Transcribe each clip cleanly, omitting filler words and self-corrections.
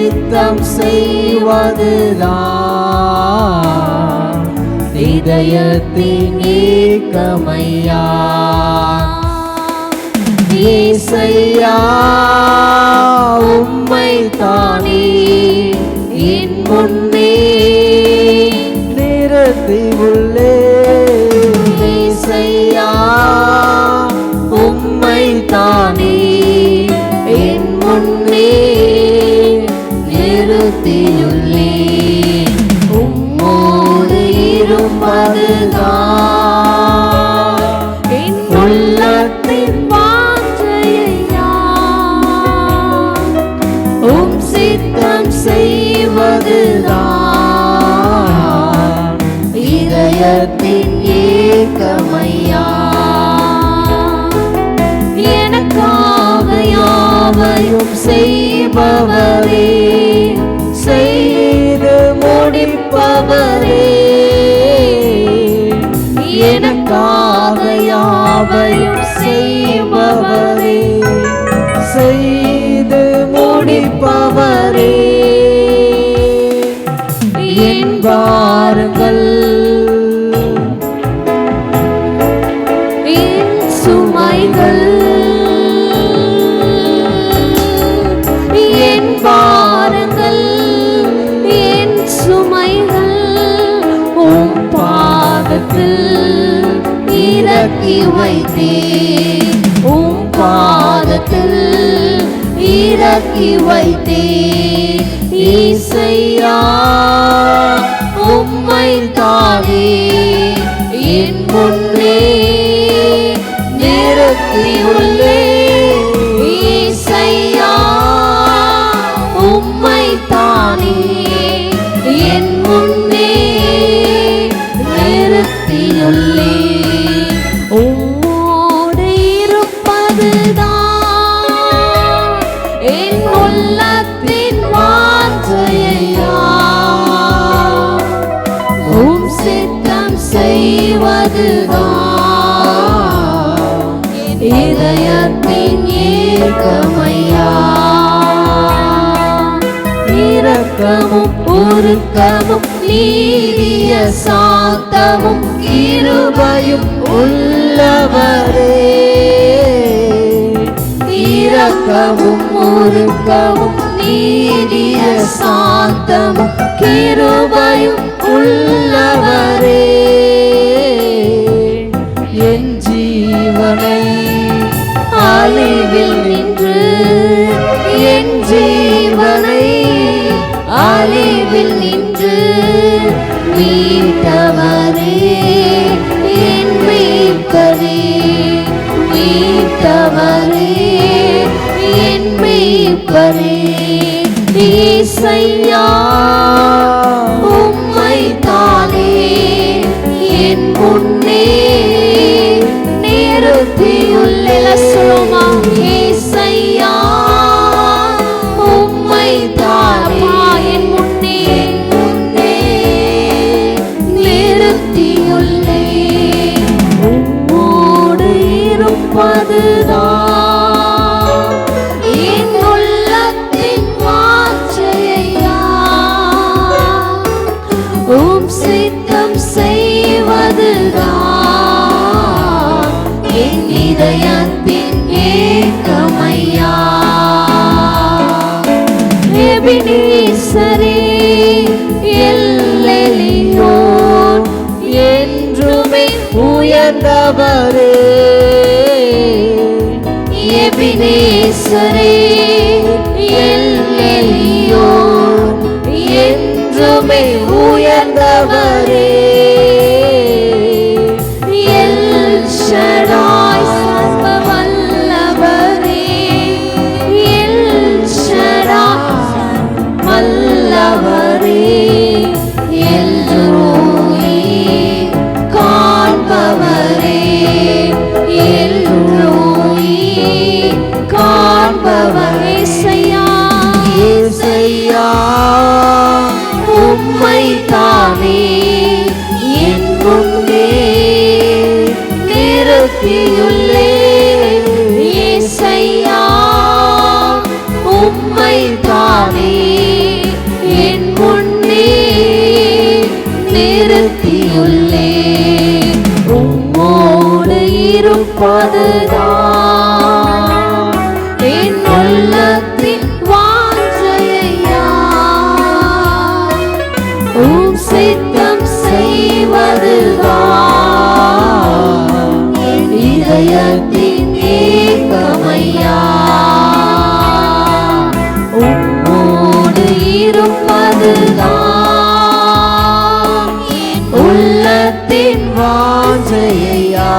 சித்தம் செய்வதுதான் இதயத்தின் ஏக்கமையா. இயேசையா உம்மை தானே என் முன்னே நிறுத்தி உள்ளேன். இயேசையா உம்மை தானே என் முன்னே நிறுத்தியுள்ளேன். உம்மோடு இருப்பதுதான் என் உள்ளத்தின் வாஞ்சையா. உம் சித்தம் செய்வதுதான் இதயத்தின் ஏக்கமையா. எனக்காக யாவையும் செய்பவரே, செய்து முடிப்பவரே. எனக்காக யாவையும் செய்பவரே, செய்து முடிப்பவரே. என் பாருங்கள் என் சுமைகள், என் பாருங்கள் என் சுமைகள் உம் பாதத்தில் இறக்கி வைத்தேன். உம் பாதத்தில் இறக்கி வைத்தேன். இயேசையா உம்மை தானே என் முன்னே நிறுத்தியுள்ளேன். இயேசையா உம்மை தானே என் முன்னே நிறுத்தியுள்ளேன். உம்மோடு இருப்பதுதான் என் உள்ளத்தின் வாஞ்சையா. உம் சித்தம் செய்வதுதான் இதயத்தின் ஏக்கமையா. இரக்கமும் உருக்கமும் நீதிய சாந்தமும் கிருபையும் உள்ளவரே. இரக்கமும் உருக்கமும் நீதிய சாந்தமும் கிருபையும் உள்ளவரே. என் ஜீவனை அழிவில் நின்று, என் ஜீவனை அழிவில் நின்று மீட்டவரே. என் மீட்பரே, மீட்டவரே, என் மீட்பரே. இயேசையா உம்மை தானே என் முன்னே நிறுத்தியுள்ளேன். சொல்லுமா, இயேசையா உம்மை தானே என் முன்னே நிறுத்தியுள்ளேன். உம்மோடு இருப்பதுதான் என் உள்ளத்தின் வாஞ்சையா. உம் சித்தம் செய்வதுதான் என் இதயத்தின் ஏக்கமையா. எபினேசரே எல்லேலியோன் என்றுமே உயர்ந்தவரே. எபினேசரே எல்லேலியோன் என்றுமே உயர்ந்தவரே. எல் ஷடாய் சர்வ வல்லவரே. எல் ஷடாய் வல்லவரே. எல்ரோயி காண்பவரே. எல்ரோயி காண்பவரே. இயேசையா உம்மை தானே இருப்பதுதான் என் உள்ளத்தின் வாஞ்சையா. உம் சித்தம் செய்வதுதான் என் இதயத்தின் ஏக்கமையா. உம்மோடு இருப்பதுதான் என் உள்ளத்தின் வாஞ்சையா.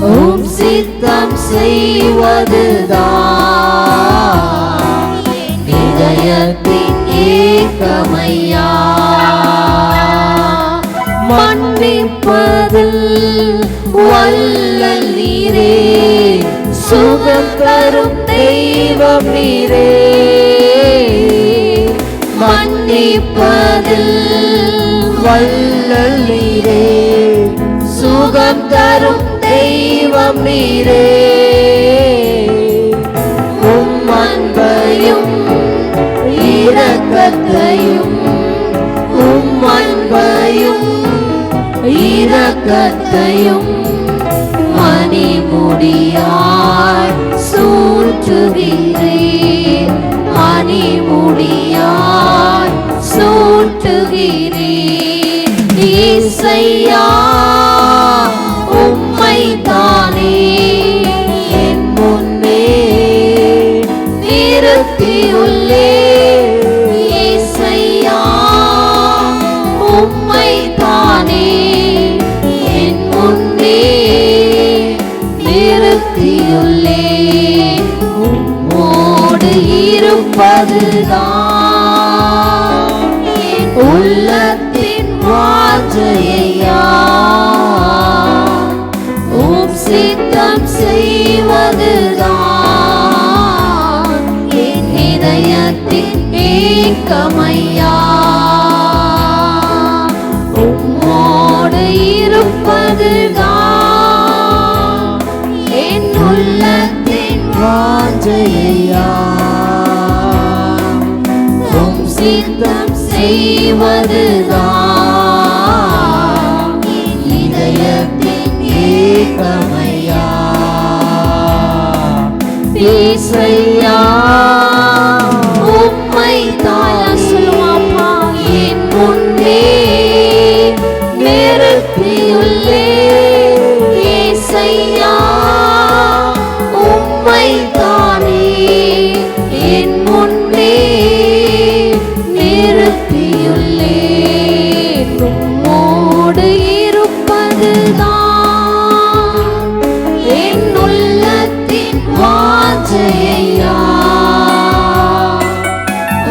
உம் சித்தம் செய்வதுதான் என் இதயத்தின் ஏக்கமையா. மன்னிப்பதில் வல்ல நீரே, சுகம் தரும் தெய்வம் நீரே. மன்னிப்பதில் வல்ல நீரே, சுகம் தரும் தெய்வம் நீரே. உம் அன்பையும் இரக்கத்தையும், உம் அன்பையும் இரக்கத்தையும் மணிமுடியாய் சூட்டுகிறீர், மணிமுடியாய் சூட்டுகிறீர். இயேசையா உம்மை தானே என் முன்னே நிறுத்தியுள்ளேன். இயேசையா உம்மை தானே என் முன்னே நிறுத்தியுள்ளேன். உம்மோடு இருப்பதுதான் என் உள்ளத்தின் வாஞ்சையா. உம் சித்தம் செய்வதுதான் என் இதயத்தின் ஏக்கமையா. உம்மோடு இருப்பதுதான் என் உள்ளத்தின் வாஞ்சையா. உம் சித்தம் செய்வதுதான் என் இதயத்தின் ஏக்கமையா. இயேசையா உம்மை தாயா சொல்லுவாப்பா என் முன்னே நிறுத்தியுள்ளேன். இயேசையா உம்மை தானே என் முன்னே நிறுத்தியுள்ளேன். உம்மோடு இருப்பதுதான் என் உள்ளத்தின் வாஞ்சையா.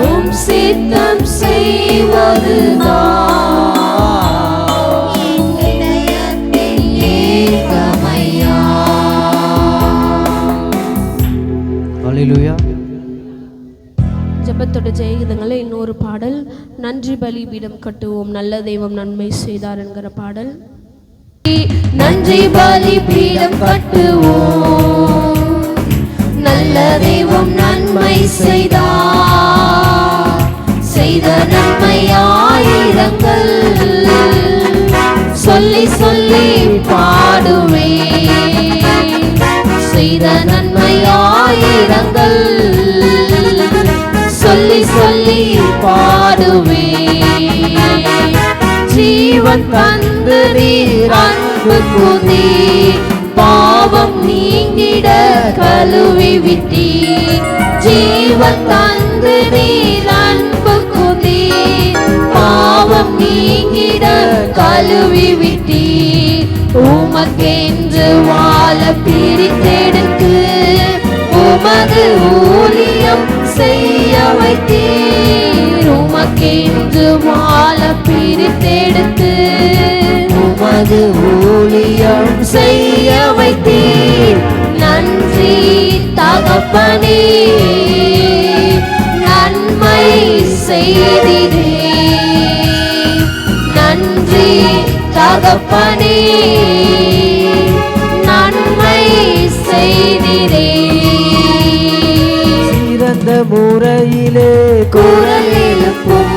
உம் சித்தம் செய்வதுதான் என் இதயத்தின் ஏக்கமையா. ஹல்லேலூயா. ஜெபத்தோட ஜெயகீதங்களை இன்னொரு பாடல், நன்றி பலிபீடம் கட்டுவோம் நல்ல தெய்வம் நன்மை செய்தார் என்கிற பாடல். நன்றி பலிபீடம் கட்டுவோம், நல்ல தெய்வம் நன்மை செய்தார். செய்த நன்மை ஆயிரங்கள் சொல்லி சொல்லி பாடுவேன். செய்த நன்மை ஆயிரங்கள் சொல்லி சொல்லி பாடுவேன். ஜீவன் தந்து நீர் அன்பு கூர்ந்தீர், பாவம் நீங்கிட கழுவி விட்டீர். ஜீவன் தந்து நீர் அன்பு கூர்ந்தீர், பாவம் நீங்கிட கழுவி விட்டீர். உமக்கென்று வாழ பிரித்தெடுத்து உமது ஊழியம் செய்ய வைத்தீர். உமக்கென்று வாழ பிரித்தெடுத்து உமது ஊழியம் செய்ய வைத்தீர். நன்றி தகப்பனே, நன்மை செய்தீரே. நன்றி தகப்பனே, நன்மை செய்தீரே. சிறந்த முறையிலே குரல் எழுப்பும்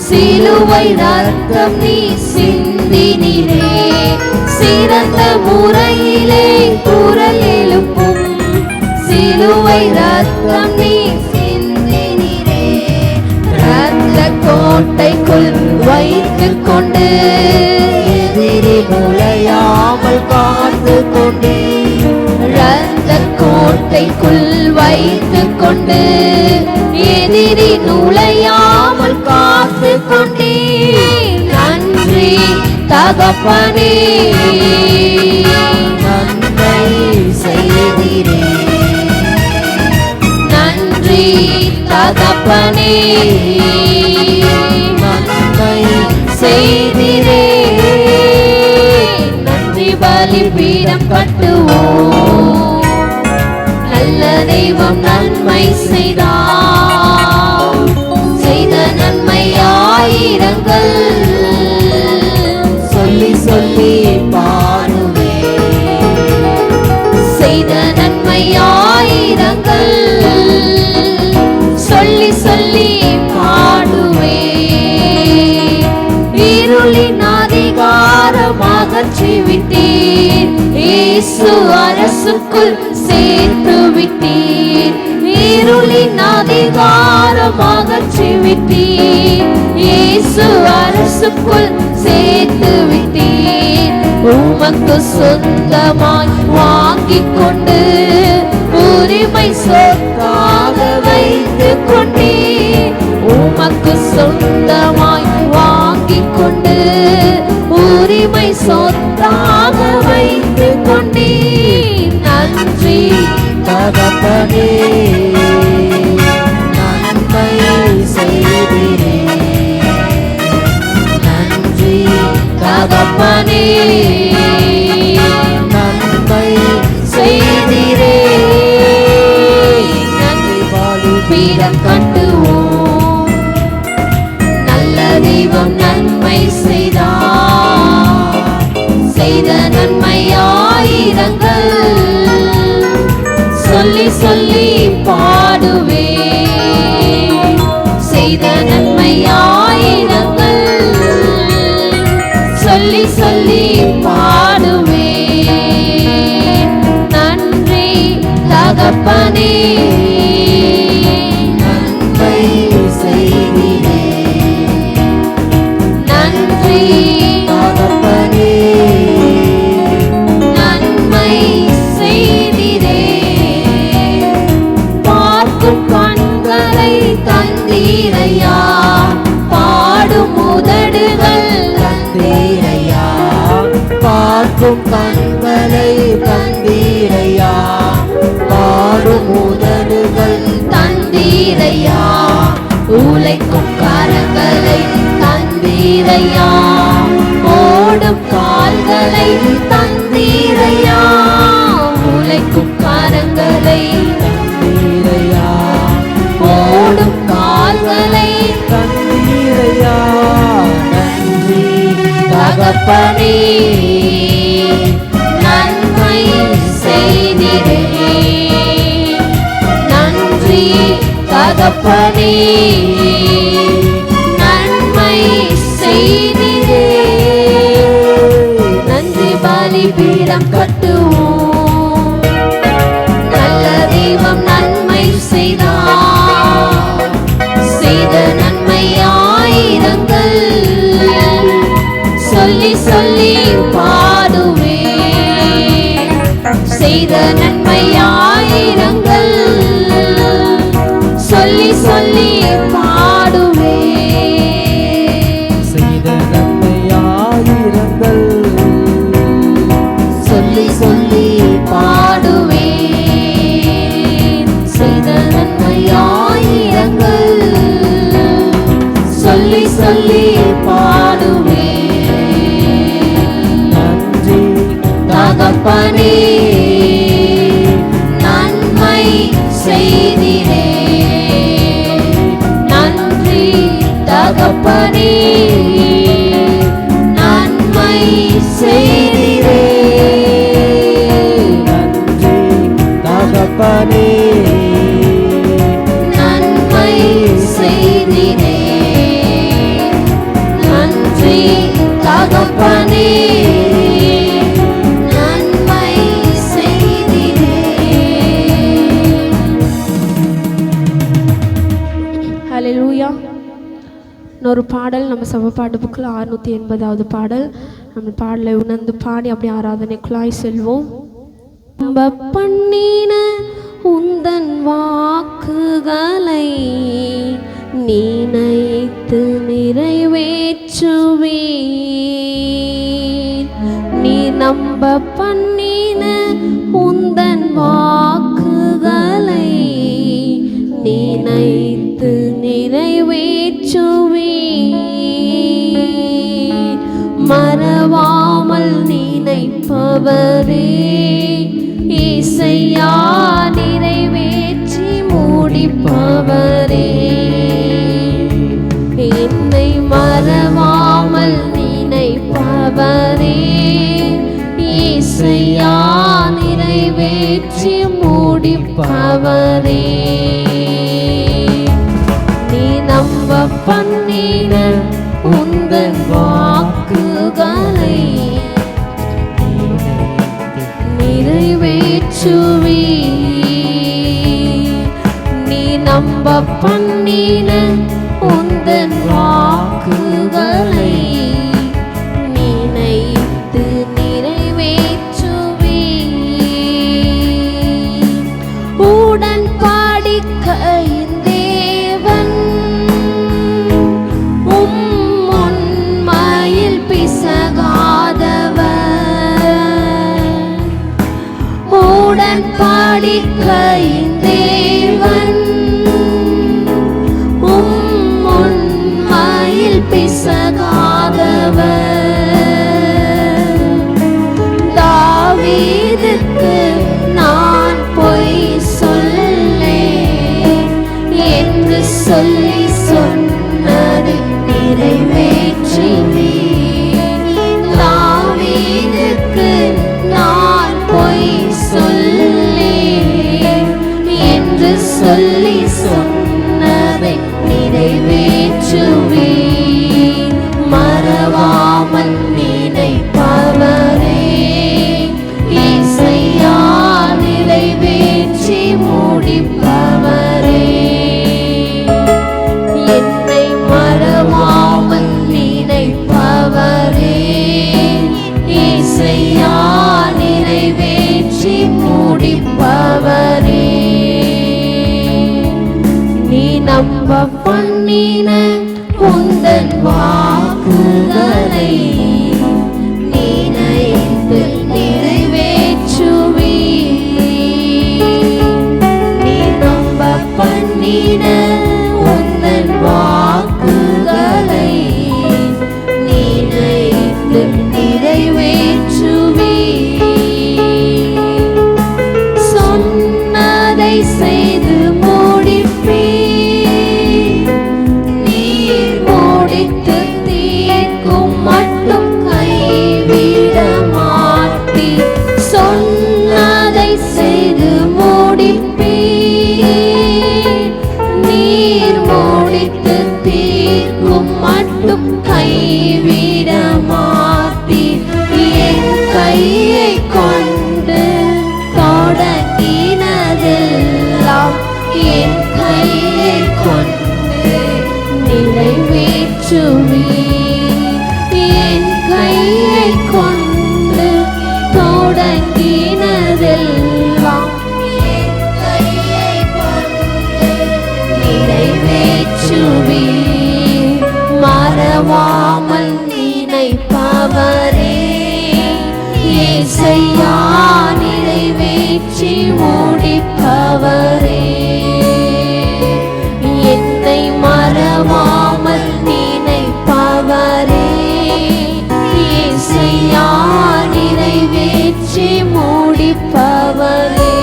சிலுவை ரத்தம் நீ சிந்தினீரே. சிறந்த முறையிலே குரல் எழுப்பும் சிலுவை ரத்தம் நீ சிந்தினீரே. ரத்த கோட்டைக்குள் வைத்துக் கொண்டு எதிரி நுழையாமல் காத்து கொண்டே. ரத்த கோட்டைக்குள் வைத்துக் கொண்டு எதிரி நுழையாமல் காத்து கொண்டே. நன்றி தகப்பனே, நன்மை செய்தீரே. நன்றி தகப்பனே, நன்மை செய்திரே. நன்றி பலிபீடம் கட்டுவோம், நல்ல தெய்வம் நன்மை செய்தார். செய்த நன்மை ஆயிரங்கள் சொல்லி சொல்லி பாடுவே. செய்த நன்மை ஆயிரங்கள் சொல்லி சொல்லி பாடுவே. இருளின் அதிகாரம் அகற்றி விட்டீர், இயேசு அரசுக்குள் சேர்த்து விட்டீர். இருளின் அதிகாரம் அகற்றி விட்டீர், இயேசு அரசுக்குள் சேர்த்து விட்டீர். உமக்கு சொந்தமாய் வாங்கிக் கொண்டு உரிமை சொத்தாக வைத்துக் கொண்டீர். உமக்கு சொந்தமாய் வாங்கிக் கொண்டு உரிமை சொத்தாக வைத்துக் கொண்டீர். நன்றி தகப்பனே, நன்மை செய்தீரே. நன்றி தகப்பனே, நன்மை செய்திரே. நன்றி பலிபீடம் கட்டுவோம், நல்ல தெய்வம் நன்மை செய்தார். செய்த நன்மை ஆயிரங்கள் சொல்லி சொல்லி பாடுவே. செய்த நன்மை ஆயிரங்கள் சொல்லி சொல்லி பாடுவே. நன்றி தகப்பனே, நன்மை செய்தீரே. நன்றி தகப்பனே, நன்மை செய்திரே. பார்க்கும் கண்களை தந்தீரையா, பாடும் உதடுகள் தந்தீரையா. பார்க்கும் கண்களை தந்தீரையா, பாடும் உதடுகள் தந்தீரையா. உழைக்கும் கரங்களை தந்தீரையா, ஓடும் கால்களை தந்தீரையா. உழைக்கும் கரங்களை தந்தீரையா, ஓடும் கால்களை தந்தீரையா. நன்றி தகப்பனே, நன்மை செய்திரே. நன்றி தகப்பனே, நன்மை செய்திரே. நன்றி பலிபீடம் கட்டுவோம், நல்ல தெய்வம் நன்மை செய்தார். செய்த நன்மை ஆயிரங்கள் சொல்லி சொல்லி பாடுவே. செய்த நன்மை ஆயிரங்கள் சொல்லி சொல்லி பாடுவே. செய்த நன்மை ஆயிரங்கள் சொல்லி சொல்லி பாடுவே. செய்த நன்மை ஆயிரங்கள் சொல்லி சொல்லி பாடுவே. நன்றி தகப்பனே, நன்மை செய்திரே. நன்றி தகப்பனே, நன்மை செய்திரே. நன்றி தகப்பனே, நன்மை செய்திரே. நன்றி தகப்பனே, இன்னொரு பாடல் நம்ம சபை பாட்டு புக்கில் 680வது பாடல். நம்ம பாடலை உணர்ந்து பாடி அப்படி ஆராதனைக்குள்ளாய் செல்வோம். நம்ப பண்ணின உந்தன் வாக்குகளை நினைத்து நிறைவேற்றுவேன். நீ நம்ப பண்ணின உந்தன் வாக்குகளை நினைத்து நிறைவேற்றுவேன். மறவாமல் நினைப்பவரே இசையா நிறைவேற்றி முடிப்பவரே. என்னை மறவாமல் நினைப்பவரே இசையா நிறைவேற்றி முடிப்பவரே. நீ நம்ப பண்ணின உந்தன் வாக்குகளை நிறைவேற்றுவேன். நீ நம்ப பண்ணின உந்தன் வாக்குகளை நினைத்து நிறைவேற்றுவேன். உடன்படிக்கையின் தேவன் உண்மையில் பிசகாதவர். உடன்படிக்கையின் தேவன் உண்மையில் பிசகாதவர். தாவீதுக்கு நான் பொய் சொல்லேன் என்று சொல்லி சொன்னது நிறைவேற்றினேன். தாவீதுக்கு நான் பொய் சொல்லேன் என்று சொல்லி சொன்னதை நிறைவேற்றுவேன். மறவாமல் நினைப்பவரே இசையா நிறைவேற்றி முடிப்பவரே. என்னை மறவாமல் நினைப்பவரே இசையா நிறைவேற்றி முடிப்பவரே. நீ நம்ப பண்ணின உந்தன் வாக்குகளை நினைத்து நிறைவேற்றுவேன். நீ நம்ப பண்ணின உந்தன் வாக்குகளை நினைத்து நிறைவேற்றுவேன். சொன்னதை செய்து முடிப்பேன். நீர் முடித்து தீர்க்கும் மட்டும் கைவிட மாட்டீர். சொன்னதை செய்து முடிப்பேன். நீர் முடித்து தீர்க்கும் மட்டும் கைவிட மாட்டீர். என் கையை கொண்டு தொடங்கினதெல்லாம் என் கையை கொண்டு நிறைவேற்றுவேன். என் கையை கொண்டு தொடங்கினதெல்லாம் என் கையை கொண்டு நிறைவேற்றுவேன். மறவாமல் நினைப்பவரே இசையா நிறைவேற்றி முடிப்பவரே. என்னை மறவாமல் நினைப்பவரே இசையா நிறைவேற்றி முடிப்பவரே.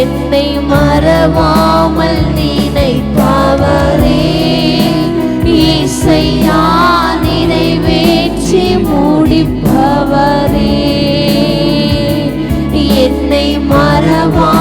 என்னை மறவாமல் நினைப்பவரே இசையா நிறைவேற்றி முடிப்பவரே. என்னை மறவா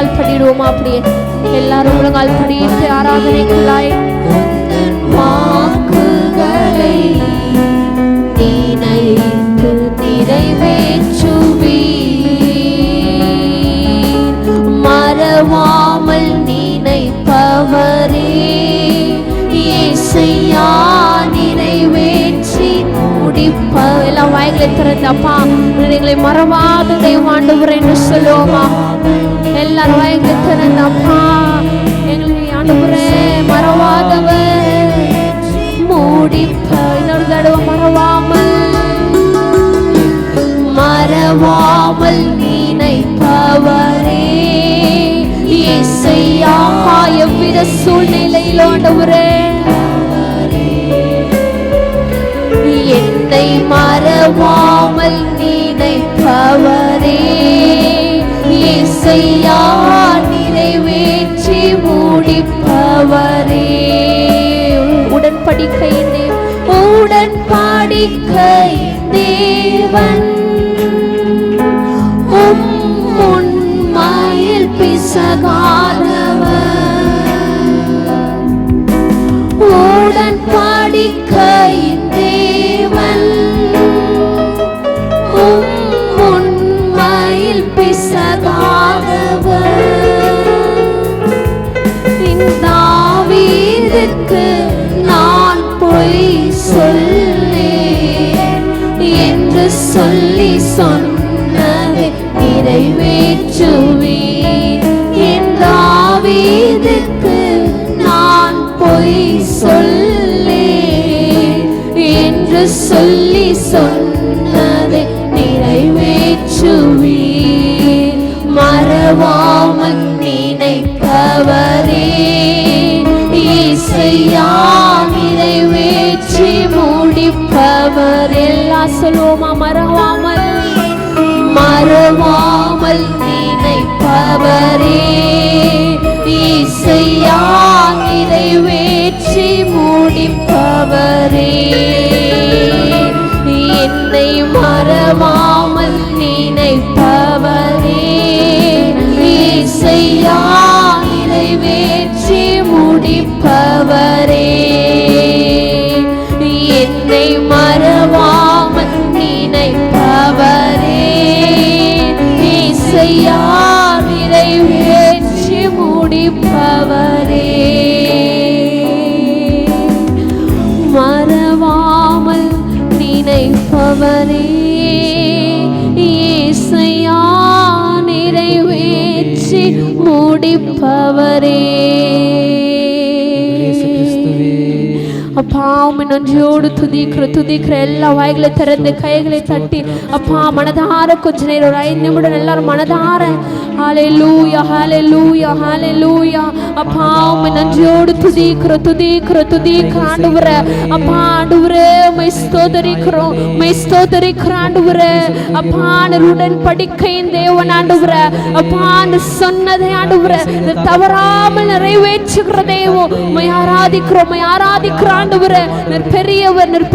முழங்கால் படிடுவோமா? அப்படியே எல்லாரும் முழங்கால் படிட்டு ஆராதனைக்குள்ளாய் வாக்குகளை நினைத்து நிறைவேற்றுவீர், மறவாமல் நினைப்பவரே இயேசையா நிறைவேற்றி முடிப்ப. எல்லாம் வாய்களை திறந்து அப்பா எங்களை மறவாத தெய்வம் ஆண்டவரே என்று சொல்லுவோமா? எல்லாரும் வாய்களை திறந்து அப்பா எங்களை ஆண்டவரே மறவாதவர் முடிப்ப. இன்னொரு தடவை மறவாமல் நினைப்பவரே இயேசையா எவ்வித சூழ்நிலையில் ஆண்டவரே என்னை மறவாமல் நினைப்பவரே இயேசையா நிறைவேற்றி முடிப்பவரே. உடன்படிக்கை தேவன் உண்மையில் பிசகாதவர், உடன்படிக்கை தேவன் உண்மையில் பிசகாதவர். தாவீதுக்கு நான் பொய் சொல்லேன் என்று சொல்லி சொன்னதை நிறைவேற்றுவேன். என் தாவீதுக்கு நான் பொய் சொல்லேன் என்று சொல்லி சொன்னதை நிறைவேற்றுவேன். மறவாமல் நினைப்பவரே இயேசையா நிறைவேற்றி முடிப்பவர். எல்லாம் சொல்லுவோமா? மறவாமல் நினைப்பவரே இயேசையா நிறைவேற்றி முடிப்பவரே. என்னை மறவாமல் நினைப்பவரே இயேசையா நிறைவேற்றி முடிப்பவரே. என்னை மறவாமல் நினைப்பவரே இயேசையா நிறைவேற்றி முடிப்பவரே. மறவாமல் நினைப்பவரே இயேசையா நிறைவேற்றி முடிப்பவரே. அப்பா உம்மை நன்றியோடு துதிக்கிற எல்லா வாய்களை திறந்து கைகளை தட்டி அப்பா மனதார கொஞ்ச நேரம் ஒரு 5 நிமிடம் எல்லாரும் மனதார ஹல்லேலூயா ஹல்லேலூயா ஹல்லேலூயா. அப்பா உம்மை நன்றியோடு துதிக்கிற ஆண்டவரே. அப்பா ஆண்டவரே உம்மை ஸ்தோத்திரிக்கிறோம் ஆண்டவரே. அப்பா உடன்படிக்கையின் தேவன் ஆண்டவரே. அப்பா சொன்னதை ஆண்டவரே தவறாமல் நிறைவேற்றுகிற தேவன் உம்மை ஆராதிக்கிறோம் ஆண்டவரே. நீர் பெரியவர் நீர்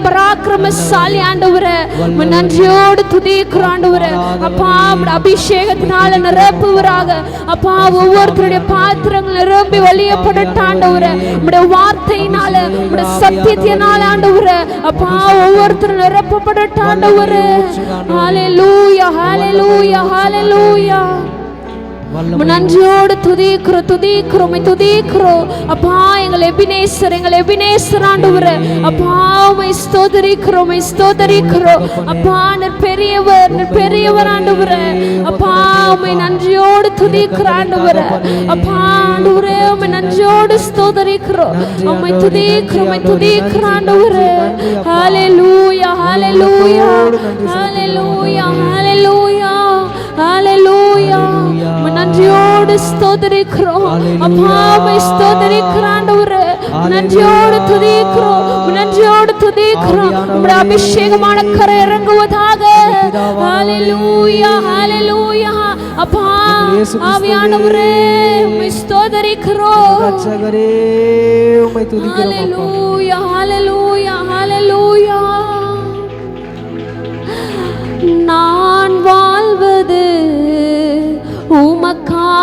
பராக்கிரமசாலி ஆண்டவரே. உம்மை நன்றியோடு துதிக்கிறோம் ஆண்டவரே. அப்பா அபிஷேகத்தினால நிரப்புவராக அப்பா ஒவ்வொருத்தருடைய பாத்திரங்கள் நிரம்பி வழியப்படட்டும் ஆண்டவரே. உம்முடைய வார்த்தையினால உம்முடைய சத்தியத்தினால ஆண்டவரே அப்பா ஒவ்வொருத்தரும் நிரப்பப்படட்டும் ஆண்டவரே. ஹல்லேலூயா ஹல்லேலூயா ஹல்லேலூயா. நன்றியோடு துதிக்கிறோம் அப்பா எங்கள் எபினேசர் ஆண்டவரே. அப்பா உம்மை ஸ்தோத்திரிக்கிறோம் அப்பா நீர் பெரியவர் ஆண்டவரே. அப்பா உம்மை நன்றியோடு துதிக்கிற ஆண்டவரே. அப்பா ஆண்டவரே உம்மை நன்றியோடு ஸ்தோத்திரிக்கிறோம் உம்மை துதிக்கிற ஆண்டவரே. ஹல்லேலூயா ஹல்லேலூயா ஹல்லேலூயா ஹல்லேலூயா ஹல்லேலூயா. நன்றியோடு ஸ்தோத்திரிக்கிறோம் அப்பா உம்மை ஸ்தோத்திரிக்கிற ஆண்டவரே. நன்றியோடு துதிக்கிறோம் உம்முடைய அபிஷேகமான கரை இறங்குவதாக. ஹல்லேலூயா ஹல்லேலூயா. அப்பா ஆவியானவரே உம்மை ஸ்தோத்திரிக்கிறோம். ரட்சகரே உம்மை துதிக்கிறோம். ஹல்லேலூயா ஹல்லேலூயா ஹல்லேலூயா. நான் வாழ்வது உமக்காகவே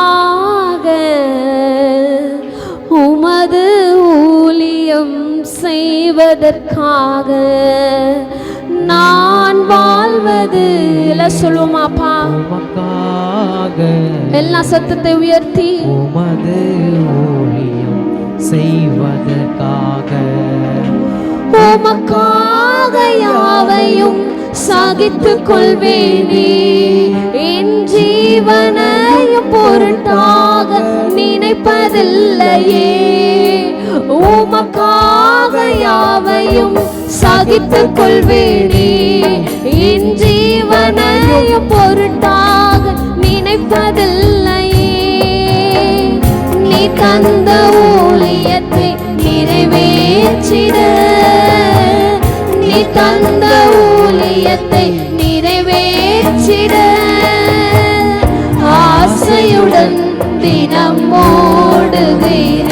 செய்வதற்காக நான் வாழ்வது. எல்லாம் சொல்லுவோமாப்பா, எல்லா சத்தத்தை உயர்த்தி உமது ஊழியம் செய்வதற்காக உமக்காக யாவையும் சகித்துக் கொள்வேனே. என் ஜீவனையும் பொருட்டாக நினைப்பதில்லையே. உமக்காக யாவையும் சகித்துக் கொள்வேனே. என் ஜீவனையும் பொருட்டாக நினைப்பதில்லையே. நீ தந்த ஊழியத்தை நிறைவேற்றிட, நீ தந்த ஊழியத்தை நிறைவேற்றிட ஆசையுடன் தினம் ஓடுகிறேன்.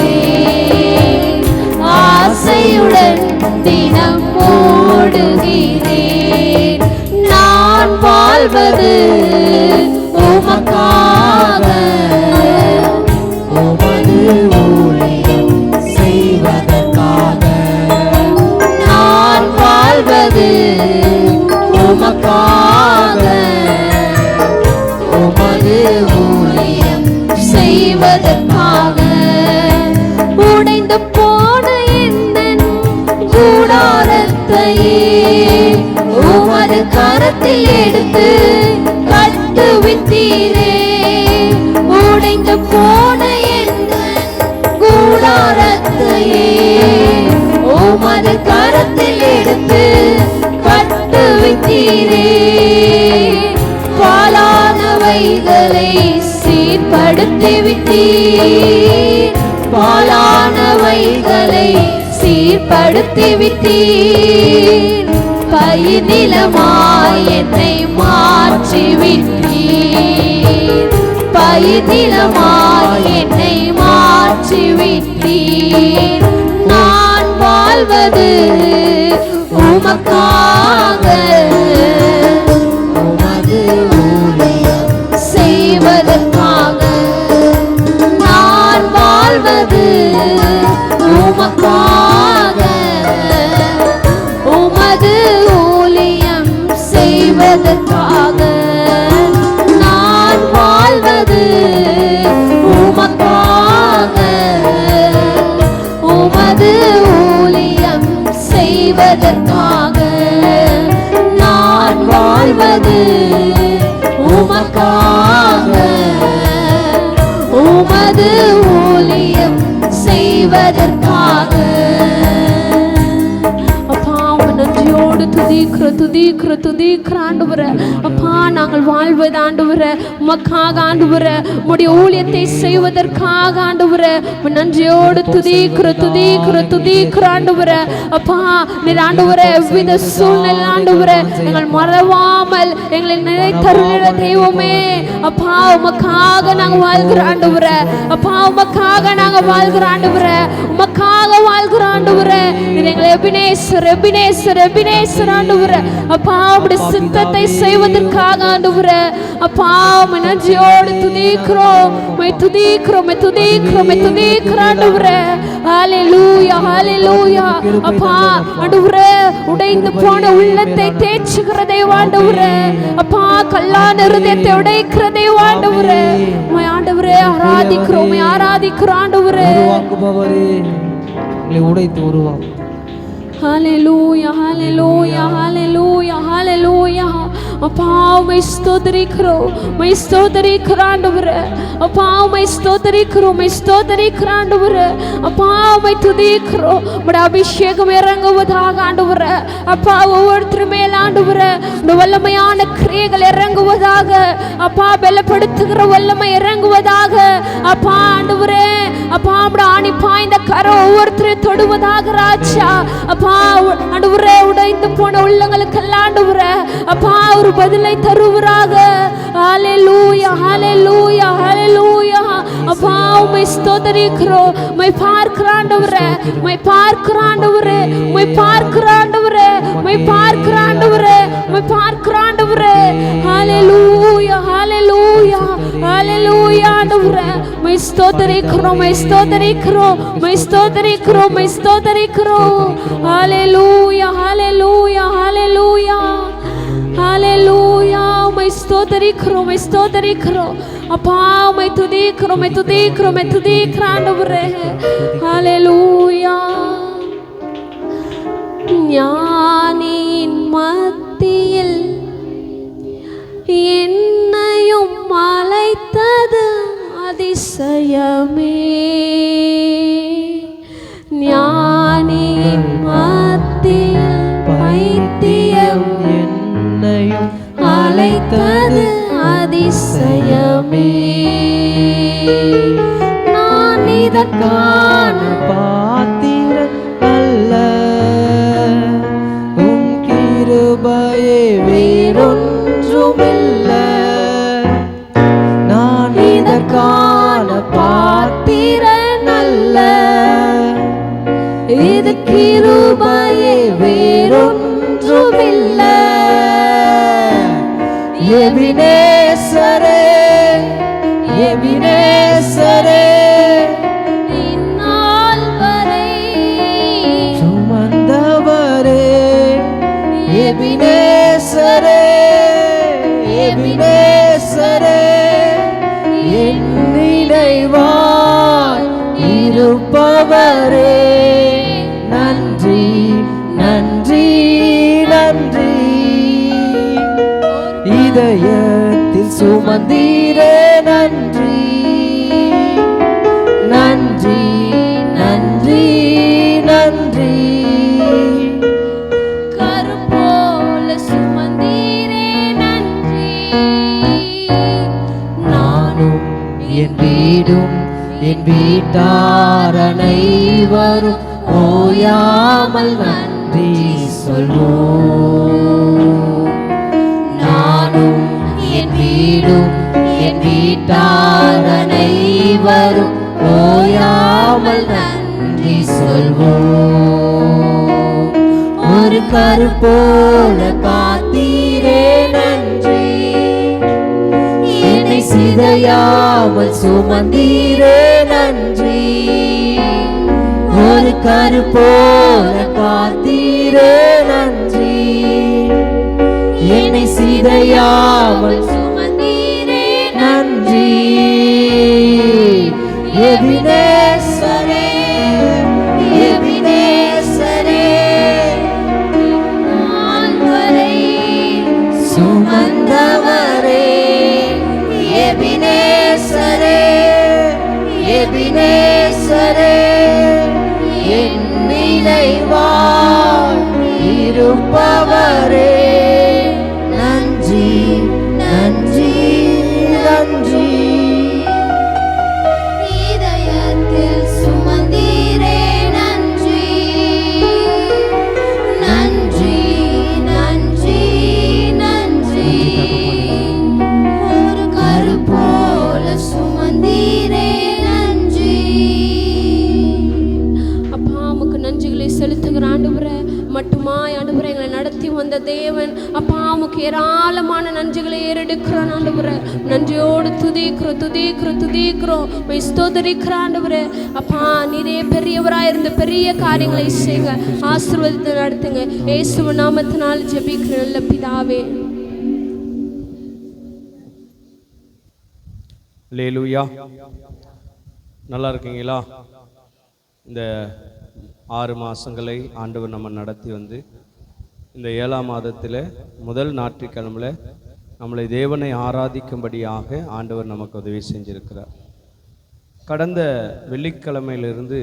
ஆசையுடன் தினம் ஓடுகிறேன். நான் வாழ்வது உமக்காக. உமது ஊழியம் செய்வதற்காக நான் வாழ்வது உமக்காக. உமது ஊழியம் செய்வதற்காக உடைந்து போன எந்தன் கூடாரத்தையே உமது கரத்தில் எடுத்து கட்டுவித்தீரே. உடைந்து போன எந்தன் கூடாரத்தையே உமது கரத்தில் எடுத்து கட்டுவித்தீரே. பாலானவைகளை சீர்படுத்தி விட்டீர். பாலானவைகளை சீர்படுத்தி விட்டீர். பயிர் நிலமாய் என்னை மாற்றி விட்டீர். பயிர் நிலமாய் என்னை மாற்றி விட்டீர். நான் வாழ்வது உமக்காக. உமது ஊழியம் செய்வதற்காக நான் வாழ்வது உமக்காக. உமது ஊழியம் செய்வதற்காக நான் வாழ்வது உமக்காக. உமது ஊழியம் செய்வதற்காக நான் வாழ்வது உமக்காக. உமது ஊழியம் செய்வதற்காக. அப்பா உம்மை நன்றியோடு துதிக்கிற ஆண்டவரே. அப்பா நாங்கள் வாழ்வது ஆண்டவரே உமக்காக ஆண்டவரே. உம்முடைய ஊழியத்தை செய்வதற்காக ஆண்டவரே உம்மை நன்றியோடு துதிக்கிற ஆண்டவரே. அப்பா நீர் ஆண்டவரே எவ்வித சூழ்நிலை ஆண்டவரே எங்கள் மறவாமல் எங்களை நினைத்தருளிட தெய்வமே. அப்பா உமக்காக நாங்கள் வாழ்கிற ஆண்டவரே. அப்பா உமக்காக நாங்கள் வாழ்கிற ஆண்டவரே. உமக்காக வாழ்கிற ஆண்டவரே. நீர் எங்களை எபினேசர் ஆண்டவரே. அப்பா உம்முடைய சித்தத்தை செய்வதற்காக ஆண்டவரே. அப்பா உம்மை நன்றியோடு துதிக்கிறோம் ஆண்டவரே. ஹல்லேலூயா ஹல்லேலூயா. அப்பா ஆண்டவரே உடைந்து போன உள்ளத்தை தேற்றுகிற தெய்வம் ஆண்டவரே. அப்பா கல்லான இருதயத்தை உடைக்கிற தெய்வம் ஆண்டவரே. உம்மை ஆண்டவரே ஆராதிக்கிறோம் ஆண்டவரே. உருவாக்குபவரே எங்களை உடைத்து உருவாக்கும். ஹல்லேலூயா ஹல்லேலூயா ஹல்லேலூயா ஹல்லேலூயா. அப்பா உம்மை ஸ்தோத்திரிக்கிறோம் ஆண்டவரே. அப்பா உம்மை ஸ்தோத்திரிக்கிறோம் ஆண்டவரே. அப்பா உம்மை துதிக்கிறோம். உம்முடைய அபிஷேகம் இறங்குவதாக ஆண்டவரே. அப்பா ஒவ்வொருத்தர் மேல் ஆண்டவரே இந்த வல்லமையான கிரியைகள் இறங்குவதாக. அப்பா பலப்படுத்துகிற வல்லமை இறங்குவதாக. அப்பா ஆண்டவரே அப்பா உம்முடைய ஆணி பாய்ந்த கரம் ஒவ்வொருத்தரையும் தொடுவதாக ராஜா. அப்பா ஆண்டவரே உடைந்து போன உள்ளங்களுக்கெல்லாம் ஆண்டவரே அப்பா ஒரு பதிலை தருவராக. ஹல்லேலூயா ஹல்லேலூயா ஹல்லேலூயா. அப்பா உம்மை ஸ்தோத்திரிக்கிறோம். உம்மை பார்க்கிற ஆண்டவரே. ஹல்லேலூயா ஹல்லேலூயா ஹல்லேலூயா ஆண்டவரே. உம்மை ஸ்தோத்தரிக்கிறோம், மை ஸ்தோத்தரிக்கிறோம், மை ஸ்தோத்தரிக்கிறோம், மை ஸ்தோத்தரிக்கிறோம். ஹalleluya, ஹalleluya, ஹalleluya, ஹalleluya. மை ஸ்தோத்தரிக்கிறோம், மை ஸ்தோத்தரிக்கிறோம். அப்பா மை துதிக்கிறோம், மை துதிக்கிறோம், மை துதிக்கிறோம் ஆண்டவரே. ஹalleluya. ஞானியின் மத்தியில் என்னையும் அழைத்தது அதிசயமே. ஞானியின் மத்தியில் பைத்தியம் என்னையும் அழைத்தது அதிசயமே. நான் இதற்கான பாத்திரன் அல்ல, உம் கிருபையே வேறொன்றுமில்ல. நான் இதற்கான பாத்திரன் அல்ல, இது கிருபையே வேறொன்றுமில்ல. எபினேசரே, எபினேசரே, இந்நாள் வரை சுமந்தவரே. எபினேசரே, எபினேசரே, என் நினைவாய் இருப்பவரே. நன்றி, நன்றி, நன்றி. இதயத்தில் சுமந்தீரே நன்றி, நன்றி, நன்றி, நன்றி. கரும்போல சுமந்தீரே நன்றி. நானும் என் வீடும் என் வீட்டார் அனைவரும் ஓயாமல் நன்றி சொல்வோம். நானும் என் வீடும் என் வீட்டார் அனைவரும் ஓயாமல் நன்றி சொல்வோம். ஒரு கருப்போல காத்தீரே நன்றி, என்னை சிதையாமல் சுமந்தீரே நன்றி. ஒரு கருப்போல காத்தீரே நன்றி, என்னை சிதையாமல் சுமந்தீரே நன்றி. எபினேசரே, எபினேசரே, நாள் வரை சுமந்தவரே. எபினேசரே, எபினேசரே, என் நினைவாய் இருப்பவரே. நன்றி, நன்றி, நன்றி. இதயத்தில் சுமந்தீரே நன்றி, நன்றி, நன்றி, நன்றி. ஒரு கருப்போல சுமந்தீரே நன்றி. அப்பா உமக்கு நன்றிகளை செலுத்துகிற ஆண்டவரே, மட்டுமாய் ஆண்டவரே எங்களை நடத்தி வந்த தேவன். அப்பா உமக்கு ஏராளமான நன்றிகளை ஏறெடுக்கிறோம் ஆண்டவரே. நன்றியோடு துதிக்கிறோம், துதிக்கிறோம், துதிக்கிறோம், ஸ்தோத்தரிக்கிற ஆண்டவரே. அப்பா நீரே பெரியவராயிருந்து பெரிய காரியங்களை செய்யுங்க, ஆசீர்வதித்து நடத்துங்க. இயேசு நாமத்தினால் ஜெபிக்கிற நல்ல பிதாவே. அல்லேலூயா. நல்லா இருக்கீங்களா? இந்த 6 மாதங்களை ஆண்டவர் நம்ம நடத்தி வந்து இந்த 7ஆம் மாதத்தில் முதல் ஞாயிற்றுக்கிழமையில் நம்மளை தேவனை ஆராதிக்கும்படியாக ஆண்டவர் நமக்கு உதவி செஞ்சிருக்கிறார். கடந்த வெள்ளிக்கிழமையிலிருந்து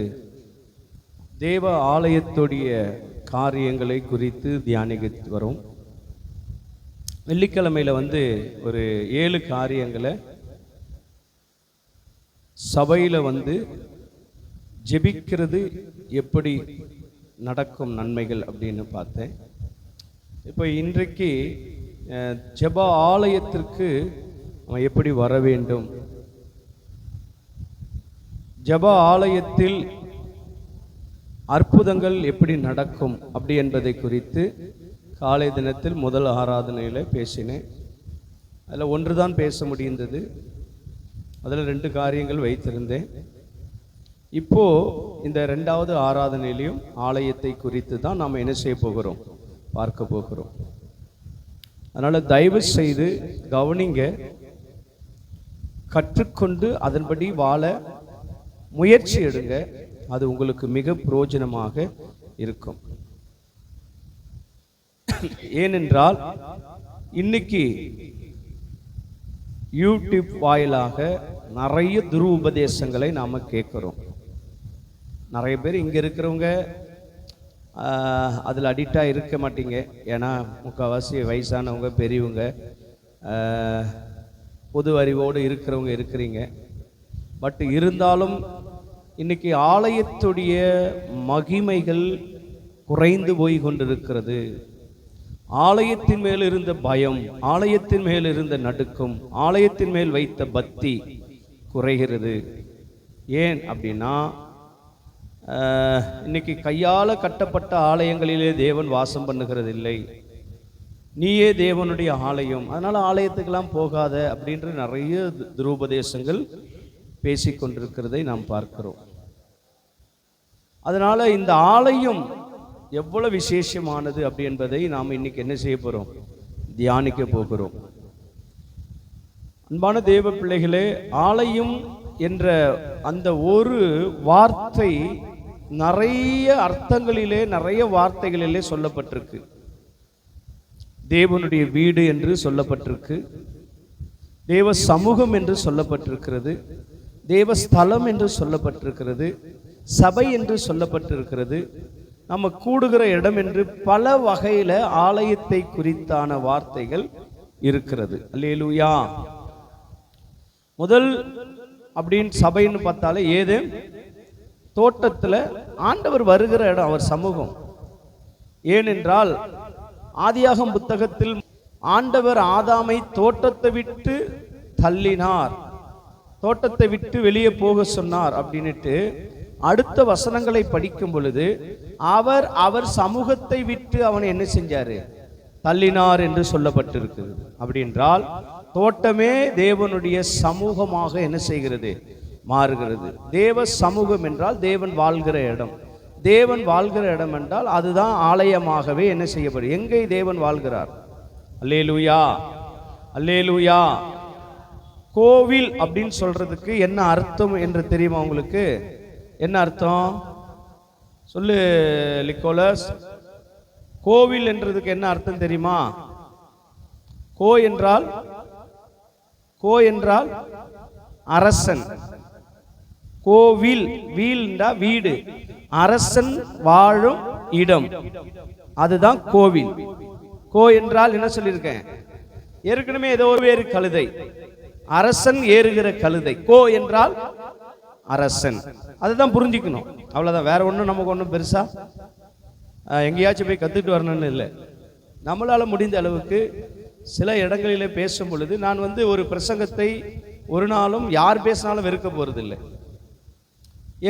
தேவ ஆலயத்துடைய காரியங்களை குறித்து தியானித்து வரும். வெள்ளிக்கிழமையில் வந்து ஒரு 7 காரியங்களை சபையில் வந்து ஜெபிக்கிறது எப்படி நடக்கும் நன்மைகள் அப்படின்னு பார்த்தேன். இப்போ இன்றைக்கு ஜெப ஆலயத்திற்கு அவன் எப்படி வர வேண்டும், ஜெப ஆலயத்தில் அற்புதங்கள் எப்படி நடக்கும் அப்படி என்பதை குறித்து காலை தினத்தில் முதல் ஆராதனையில் பேசினேன். அதில் ஒன்று தான் பேச முடிந்தது. அதில் 2 காரியங்கள் வைத்திருந்தேன். இப்போ இந்த 2வது ஆராதனையிலையும் ஆலயத்தை குறித்து தான் நாம் என்ன செய்ய போகிறோம், பார்க்க போகிறோம். அதனால தயவு செய்து கவனிங்க, கற்றுக்கொண்டு அதன்படி வாழ முயற்சி எடுங்க. அது உங்களுக்கு மிக பிரயோஜனமாக இருக்கும். ஏனென்றால் இன்னைக்கு யூடியூப் வாயிலாக நிறைய துருபதேசங்களை நாம கேட்கிறோம். நிறைய பேர் இங்க இருக்கிறவங்க அதில் அடிக்டாக இருக்க மாட்டீங்க. ஏன்னா முக்கால்வாசி வயசானவங்க, பெரியவங்க, பொது அறிவோடு இருக்கிறவங்க இருக்கிறீங்க. பட் இருந்தாலும் இன்னைக்கு ஆலயத்துடைய மகிமைகள் குறைந்து போய் கொண்டிருக்கிறது. ஆலயத்தின் மேல் இருந்த பயம், ஆலயத்தின் மேல் இருந்த நடுக்கம், ஆலயத்தின் மேல் வைத்த பக்தி குறைகிறது. ஏன் அப்படின்னா இன்னைக்கு கையால் கட்டப்பட்ட ஆலயங்களிலே தேவன் வாசம் பண்ணுகிறது இல்லை. நீயே தேவனுடைய ஆலயம், அதனால ஆலயத்துக்கெல்லாம் போகாத அப்படின்ற நிறைய துருபதேசங்கள் பேசிக்கொண்டிருக்கிறதை நாம் பார்க்கிறோம். அதனால இந்த ஆலயம் எவ்வளவு விசேஷமானது அப்படி என்பதை நாம் இன்னைக்கு என்ன செய்ய போறோம், தியானிக்க போகிறோம். அன்பான தேவ பிள்ளைகளே, ஆலயம் என்ற அந்த ஒரு வார்த்தை நிறைய அர்த்தங்களிலே, நிறைய வார்த்தைகளிலே சொல்லப்பட்டிருக்கு. தேவனுடைய வீடு என்று சொல்லப்பட்டிருக்கு, தேவ சமூகம் என்று சொல்லப்பட்டிருக்கிறது, தேவஸ்தலம் என்று சொல்லப்பட்டிருக்கிறது, சபை என்று சொல்லப்பட்டிருக்கிறது, நம்ம கூடுகிற இடம் என்று பல வகையில ஆலயத்தை குறித்தான வார்த்தைகள் இருக்கிறது. அல்லேலூயா. முதல் அப்படின்னு சபைன்னு பார்த்தாலே ஏதேன் தோட்டத்தில் ஆண்டவர் வருகிற இடம், அவர் சமூகம். ஏனென்றால் ஆதியாகம புத்தகத்தில் ஆண்டவர் ஆதாமை தோட்டத்தை விட்டு தள்ளினார், தோட்டத்தை விட்டு வெளியே போக சொன்னார் அப்படின்ட்டு அடுத்த வசனங்களை படிக்கும் பொழுது அவர் சமூகத்தை விட்டு அவனை என்ன செஞ்சாரு, தள்ளினார் என்று சொல்லப்பட்டிருக்கிறது. அப்படி என்றால் தோட்டமே தேவனுடைய சமூகமாக என்ன செய்கிறது, மாறுகிறது. தேவ சமூகம் என்றால் தேவன் வாழ்கிற இடம். தேவன் வாழ்கிற இடம் என்றால் அதுதான் ஆலயமாகவே என்ன செய்யப்படும். எங்கே தேவன் வாழ்கிறார்? அல்லேலூயா, அல்லேலூயா. கோவில் அப்படின்னு சொல்றதுக்கு என்ன அர்த்தம் என்று தெரியுமா உங்களுக்கு? என்ன அர்த்தம் சொல்லு லிக்கோலஸ். கோவில் என்றதுக்கு என்ன அர்த்தம் தெரியுமா? கோ என்றால் அரசன். கோவில், வீல்ண்டா வீடு, அரசன் வாழும் இடம், அதுதான் கோவில். கோ என்றால் என்ன சொல்லியிருக்கேன் ஏற்கனவே, ஏதோ ஒரு வேறு கழுதை, அரசன் ஏறுகிற கழுதை. கோ என்றால் அரசன், அதுதான் புரிஞ்சுக்கணும். அவ்வளவுதான், வேற ஒன்றும் நமக்கு ஒன்றும் பெருசா எங்கேயாச்சும் போய் கத்துக்கிட்டு வரணும்னு இல்லை. நம்மளால முடிந்த அளவுக்கு சில இடங்களிலே பேசும் பொழுது நான் ஒரு பிரசங்கத்தை ஒரு நாளும் யார் பேசினாலும் வெறுக்க போறதில்லை.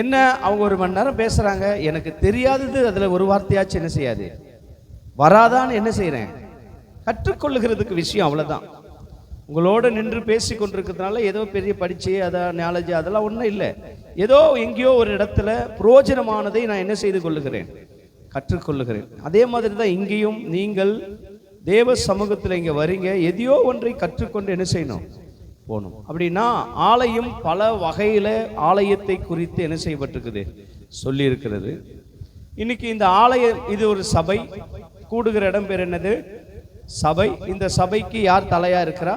என்ன அவங்க 1 மணி நேரம் பேசுறாங்க, எனக்கு தெரியாதது அதுல ஒரு வார்த்தையாச்சும் என்ன செய்யாது வராதான்னு என்ன செய்யறேன், கற்றுக்கொள்ளுகிறதுக்கு விஷயம். அவ்வளவுதான். உங்களோட நின்று பேசி கொண்டிருக்கிறதுனால ஏதோ பெரிய படிச்சு அதான் நாலேஜ் அதெல்லாம் ஒன்றும் இல்லை. ஏதோ எங்கேயோ ஒரு இடத்துல புரோஜனமானதை நான் என்ன செய்து கொள்ளுகிறேன், கற்றுக்கொள்ளுகிறேன். அதே மாதிரி தான் இங்கேயும் நீங்கள் தேவ சமூகத்தில் இங்கே வரீங்க, எதையோ ஒன்றை கற்றுக்கொண்டு என்ன செய்யணும், போகணும். அப்படின்னா ஆலயம் பல வகையில ஆலயத்தை குறித்து என்ன செய்யப்பட்டிருக்குது, சொல்லி இருக்கிறது. இன்னைக்கு இந்த ஆலயம் இது ஒரு சபை, கூடுகிற இடம் பேர் என்னது, சபை. இந்த சபைக்கு யார் தலையா இருக்கிறா?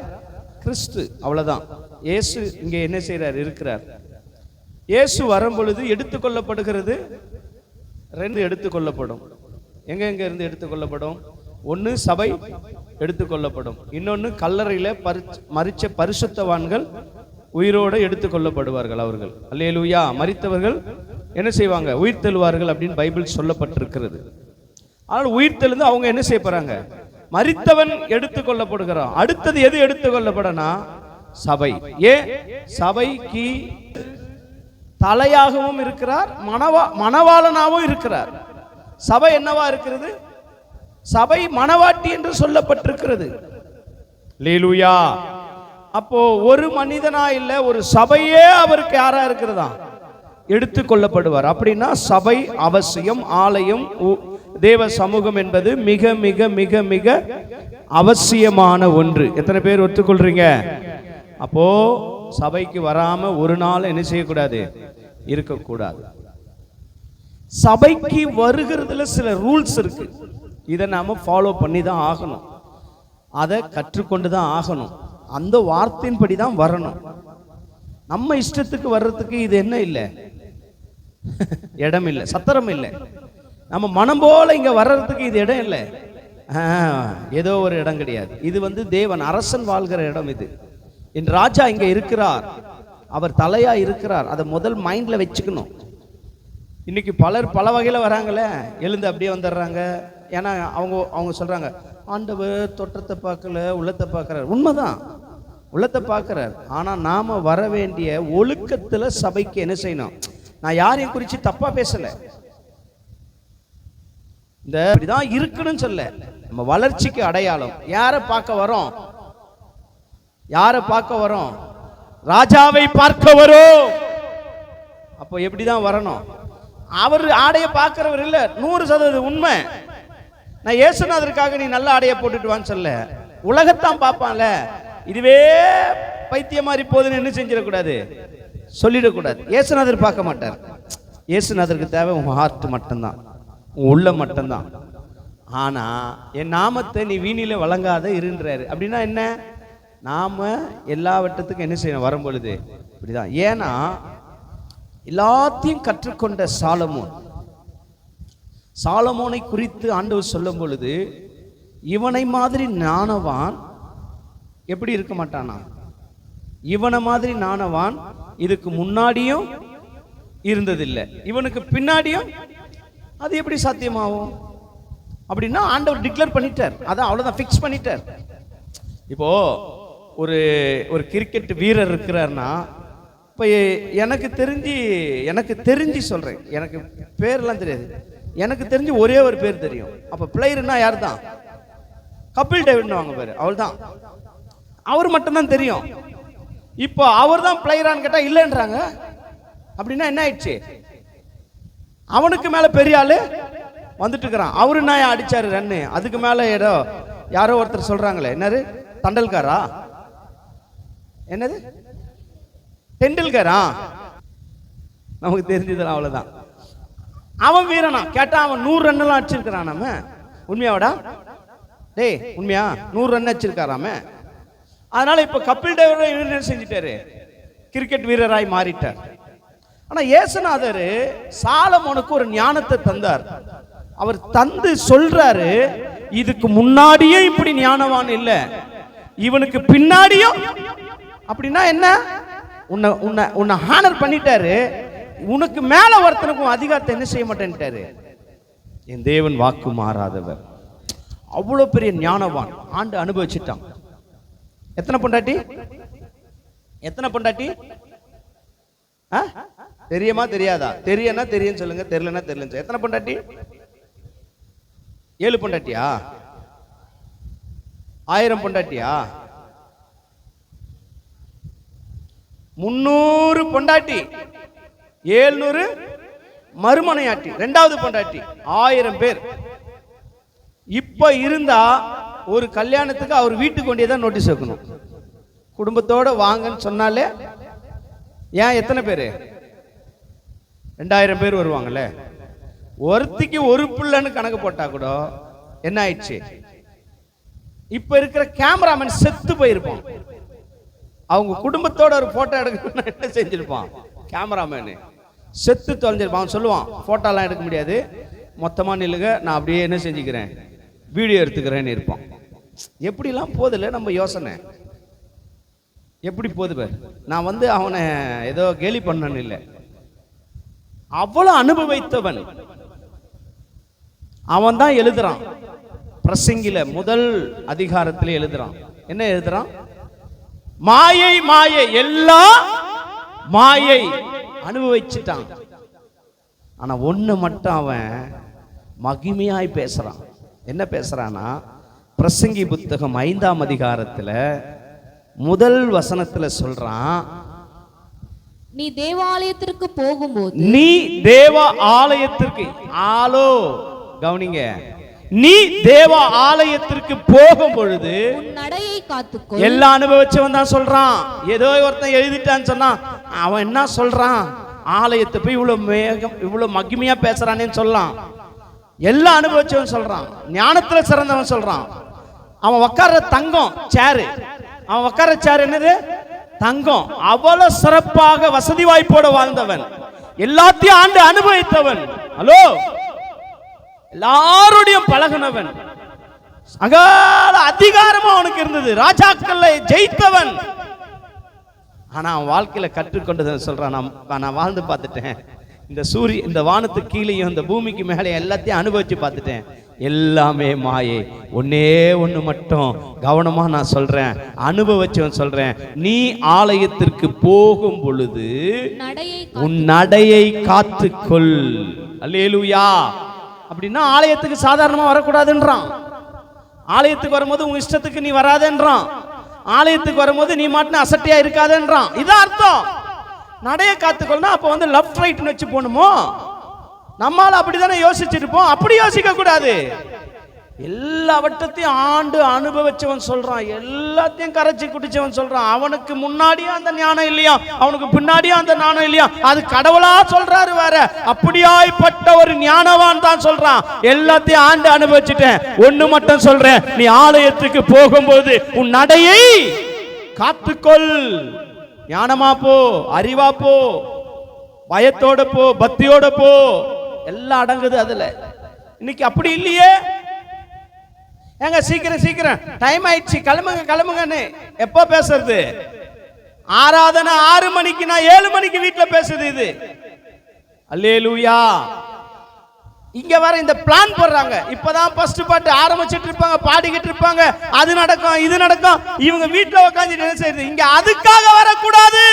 கிறிஸ்து. அவ்வளவுதான். இயேசு இங்கே என்ன செய்யறார், இருக்கிறார். இயேசு வரும் பொழுது எடுத்துக்கொள்ளப்படுகிறது 2 எடுத்துக்கொள்ளப்படும். எங்க இருந்து எடுத்துக்கொள்ளப்படும்? ஒன்று சபை எடுத்துக்கொள்ளப்படும், இன்னொன்று கல்லறையில மரிச்ச பரிசுத்தவான்கள் உயிரோடு எடுத்துக்கொள்ளப்படுவார்கள் அவர்கள். அல்லேலூயா. மரித்தவர்கள் என்ன செய்வாங்க, உயிர் தெழுவார்கள் அப்படின்னு பைபிள் சொல்லப்பட்டிருக்கிறது. ஆனால் உயிர் தெழுந்து அவங்க என்ன செய்ய போறாங்க, மரித்தவன் எடுத்துக்கொள்ளப்படுகிறான். அடுத்தது எது எடுத்துக்கொள்ளப்படனா? சபை. ஏன்? சபைக்கு தலையாகவும் இருக்கிறார், மணவாளனாகவும் இருக்கிறார். சபை என்னவா இருக்கிறது? சபை மணவாட்டி என்று சொல்லப்பட்டிருக்கிறது. அல்லேலூயா. அப்போ ஒரு மனிதனா இல்ல, ஒரு சபையே அவருக்கு யாரா இருக்கிறதா எடுத்துக்கொள்ளப்படுவார். அப்படின்னா சபை அவசியம், ஆலயம், தேவ சமூகம் என்பது மிக மிக மிக மிக அவசியமான ஒன்று. எத்தனை பேர் ஒத்துக்கொள்றீங்க? அப்போ சபைக்கு வராம ஒரு நாள் என்ன செய்யக்கூடாது, இருக்கக்கூடாது. சபைக்கு வருகிறதுல சில ரூல்ஸ் இருக்கு. இதை நாம ஃபாலோ பண்ணி தான் ஆகணும், அதை கற்றுக்கொண்டு தான் ஆகணும், அந்த வார்த்தையின்படி தான் வரணும். நம்ம இஷ்டத்துக்கு வர்றதுக்கு இது என்ன இல்லை, இடம் இல்லை, சத்திரம் இல்லை. நம்ம மனம் போல இங்க வர்றதுக்கு இது இடம் இல்லை, ஏதோ ஒரு இடம் கிடையாது. இது தேவன் அரசன் வாழ்கிற இடம். இது என் ராஜா இங்க இருக்கிறார், அவர் தலையா இருக்கிறார். அதை முதல் மைண்ட்ல வச்சுக்கணும். இன்னைக்கு பலர் பல வகையில் வராங்களே, எழுந்து அப்படியே வந்துடுறாங்க. ஏன்னா அவங்க சொல்றாங்க, ஆண்டவர் தோற்றத்தை பார்க்கல, உள்ளத்தை பார்க்கிறார். உண்மைதான், உள்ளத்தை பார்க்கிறார். ஆனா நாம வர வேண்டிய ஒழுக்கத்துல சபைக்கு என்ன செய்யணும்? நான் யாரையும் குறித்து தப்பா பேசல, இந்த இப்படிதான் இருக்கணும்னு சொல்ல. நம்ம வளர்ச்சிக்கு அடையாளம். யாரை பார்க்க வரோம்? யாரை பார்க்க வரோம்? ராஜாவை பார்க்க வரோம். அப்போ எப்படிதான் வரணும்? அவர் ஆடையை பார்க்கிறவர் இல்ல, 100% உண்மை. நான் இயேசுநாதருக்காக நீ நல்ல ஆடையை போட்டுட்டு வான்னு சொல்ல, உலகத்தான் பார்ப்பான்ல. இதுவே பைத்தியம் மாதிரி போதுன்னு என்ன செஞ்சிடக்கூடாது, சொல்லிடக்கூடாது. இயேசுநாதர் பார்க்க மாட்டார். இயேசுநாதருக்கு தேவை உன் ஹார்ட் மட்டும்தான், உன் உள்ள மட்டும்தான். ஆனா என் நாமத்தை நீ வீணில வழங்காத இருன்றாரு. அப்படின்னா என்ன? நாம எல்லா வட்டத்துக்கும் என்ன செய்யணும் வரும்பொழுது இப்படிதான். ஏன்னா எல்லாத்தையும் கற்றுக்கொண்ட சாலமோனை குறித்து ஆண்டவர் சொல்லும் பொழுது, இவனை மாதிரி ஞானவான் எப்படி இருக்க மாட்டானா? இவனை மாதிரி ஞானவான் இதுக்கு முன்னாடியும் இருந்ததில்லை, இவனுக்கு பின்னாடியும் அது எப்படி சாத்தியமாகும்? அப்படின்னா ஆண்டவர் டிக்ளேர் பண்ணிட்டார், அதான் அவ்வளவுதான், ஃபிக்ஸ் பண்ணிட்டார். இப்போ ஒரு கிரிக்கெட் வீரர் இருக்கிறார்னா, இப்போ எனக்கு தெரிஞ்சு சொல்றேன், எனக்கு பேர்லாம் தெரியாது, எனக்கு தெரிஞ்சு ஒரே ஒரு பேர் தெரியும். அப்போ பிளேயர்னா யார் தான்? கபில் டேவிட்னு வாங்க பேர், அவள் தான், அவர் மட்டும்தான் தெரியும். இப்போ அவர் தான் பிளேயரான்னு கேட்டா இல்லைன்றாங்க. அப்படின்னா என்ன ஆயிடுச்சு? அவனுக்கு மேல பெரிய ஆளு வந்துட்டு இருக்கிறான். அவரு நான் அடிச்சாரு ரன்னு, அதுக்கு மேல யாரோ ஒருத்தர் சொல்றாங்களே, என்னது தண்டல்கரா, என்னது டெண்டுல்கரா, நமக்கு தெரிஞ்சதுல அவ்வளவுதான். அவன் வீரனா கேட்டா அவன் 100 ரன் எல்லாம் அடிச்சிருக்கிறான். நம்ம உண்மையாவடா டேய், உண்மையா 100 ரன் அடிச்சிருக்காராம. அதனால இப்ப கபில் தேவ் என்ன செஞ்சிட்டாரு? கிரிக்கெட் வீரராய் மாறிட்டார். ஆனா இயேசுநாதர் சாலமோனுக்கு ஒரு ஞானத்தை தந்தார். அவர் தந்து சொல்றாரு, இதுக்கு முன்னாடியே இப்படி ஞானவான் இல்ல, இவனுக்கு பின்னாடியும். அப்படின்னா என்ன? உன்னை ஹானர் பண்ணிட்டாரு, உனக்கு மேல ஒருத்தனுக்கும் அதிகாரத்தை என்ன செய்ய மாட்டேன்ட்டாரு. என் தேவன் வாக்கு மாறாதவர், அவ்வளவு பெரிய ஞானவான். ஆண்டு அனுபவிச்சுட்டான். எத்தனை பொண்டாட்டி? தெரியுமா தெரியாதா? தெரியும்னா தெரியும் சொல்லுங்க, தெரியலன்னா தெரியல. எத்தனை பொண்டாட்டி? 7 பொண்டாட்டியா? 1000 பொண்டாட்டியா? 300 பொண்டாட்டி, 700 மறுமனையாட்டி, 2வது பொண்டாட்டி, 1000 பேர். இப்ப இருந்தா ஒரு கல்யாணத்துக்கு அவர் வீட்டுக்கு கொண்டே நோட்டீஸ் வைக்கணும். குடும்பத்தோட வாங்கன்னு சொன்னாலே, ஏன் எத்தனை பேரு? 2000 பேர் வருவாங்கல்ல. ஒருத்திக்கு ஒரு பிள்ளைன்னு கணக்கு போட்டா கூட என்ன ஆயிடுச்சு? இப்ப இருக்கிற கேமராமேன் செத்து போயிருப்பான். அவங்க குடும்பத்தோட ஒரு போட்டோ எடுக்கணும்னா என்ன செஞ்சிருப்பான்? கேமராமேனு செத்து தொலைஞ்சிருப்பான். அவன் சொல்லுவான், போட்டோலாம் எடுக்க முடியாது, மொத்தமா நில்லுங்க, நான் அப்படியே என்ன செஞ்சுக்கிறேன், வீடியோ எடுத்துக்கிறேன்னு இருப்பான். எப்படிலாம் போதில்லை நம்ம யோசனை, எப்படி போது? நான் அவனை ஏதோ கேலி பண்ணன்னு இல்லை, அவ்வளவு அனுபவித்தவன். அவன் தான் எழுதுறான் பிரசங்கில முதல் அதிகாரத்தில் எழுதுறான். என்ன எழுதுறான்? மாயை மாயை, எல்லாம் மாயை அனுபவிச்சுட்டான். ஆனா ஒண்ணு மட்டும் அவன் மகிமையாய் பேசுறான். என்ன பேசுறானா, பிரசங்கி புத்தகம் 5ஆம் அதிகாரத்துல முதல் வசனத்துல சொல்றான், நீ தேவாலயத்திற்கு போகும்போது, நீ தேவ ஆலயத்திற்கு, ஆலோ கவனிங்க, நீ தேவ ஆலயத்திற்கு போகும் பொழுது நடையை காத்துக்கொள். எல்லா அனுபவிச்சவன் தான் சொல்றான். ஏதோ ஒருத்தன் எழுதிட்டான்னு சொன்னா அவன் என்ன சொல்றான், ஆலயத்தை போய் இவ்வளவு மகிமையா பேசுறானேன்னு சொல்லலாம். எல்லா அனுபவிச்சவன் சொல்றான், ஞானத்துல சிறந்தவன் சொல்றான். அவன் உட்கார்ற தங்கம் சேரு, அவன் உட்கார்ற சேர் என்னது, தங்கம். அவ்வளவு சிறப்பாக வசதி வாய்ப்போட வாழ்ந்தவன், எல்லாத்தையும் ஆண்டு அனுபவித்தவன், ஹலோ எல்லாருடைய பழகுனவன், அகால அதிகாரமா அவனுக்கு இருந்தது, ராஜாக்களை ஜெயித்தவன். ஆனா அவன் வாழ்க்கையில கற்றுக்கொண்டதை சொல்றான், நான் வாழ்ந்து பார்த்துட்டேன், இந்த வானத்துக்கு கீழேயும் இந்த பூமிக்கு மேலே எல்லாத்தையும் அனுபவிச்சு பார்த்துட்டேன், எல்லாமே மாயை. ஒன்னே ஒண்ணு மட்டும் கவனமா நான் சொல்றேன், அனுபவிச்சவன் சொல்றேன், நீ ஆலயத்திற்கு போகும் பொழுது உன் நடையை காத்துக்கொள். அல்லேலூயா. அப்படின்னா ஆலயத்துக்கு சாதாரணமா வரக்கூடாதுன்றான். ஆலயத்துக்கு வரும்போது உன் இஷ்டத்துக்கு நீ வராதேன்றான். ஆலயத்துக்கு வரும்போது நீ மாட்டின அசட்டையா இருக்காதேன்றான். இதான் அர்த்தம். நடைய காத்துக்கொள்ளனா அப்ப லெஃப்ட் ரைட்னு வச்சு போகணுமோ? நம்மால அப்படிதானே யோசிச்சிருப்போம். அப்படி யோசிக்க கூடாது. எல்லாவற்றத்தையும் ஆண்டு அனுபவிச்சவன் சொல்றான், எல்லாத்தையும் கரைச்சி குடிச்சவன் சொல்றான். அவனுக்கு முன்னாடியே அந்த ஞானம் இல்லையா, அவனுக்கு பின்னாடியே அந்த ஞானம் இல்லையா, அது கடவுளா சொல்றாரு வேற. அப்படியாய்ப்பட்ட ஒரு ஞானவான் தான் சொல்றான், எல்லாத்தையும் ஆண்டு அனுபவிச்சுட்டேன், ஒண்ணு மட்டும் சொல்றேன், நீ ஆலயத்துக்கு போகும்போது உன் நடையை காத்துக்கொள். ஞானமா போ, அறிவா போ, பயத்தோட போ, பக்தியோட போ, எல்லாம் அடங்குது அதுல. இன்னைக்கு அப்படி இல்லையே. ஏங்க சீக்கிரம் சீக்கிரம் டைம் ஆயிடுச்சு, கிளம்புங்க கிளம்புங்கன்னு எப்போ பேசுறது? ஆராதனை 6 மணிக்கு, நான் 7 மணிக்கு வீட்டுல பேசுது இது. அல்லேலூயா. இங்க வர இந்த பிளான் போடுறாங்க. இப்பதான் ஃபர்ஸ்ட் பாட்டு ஆரம்பிச்சிட்டு இருப்பாங்க, பாடிக்கிட்டு இருப்பாங்க, அது நடக்கும் இது நடக்கும். இவங்க வீட்டுல உட்காந்து என்ன செய்யுது? இங்க அதுக்காக வரக்கூடாது.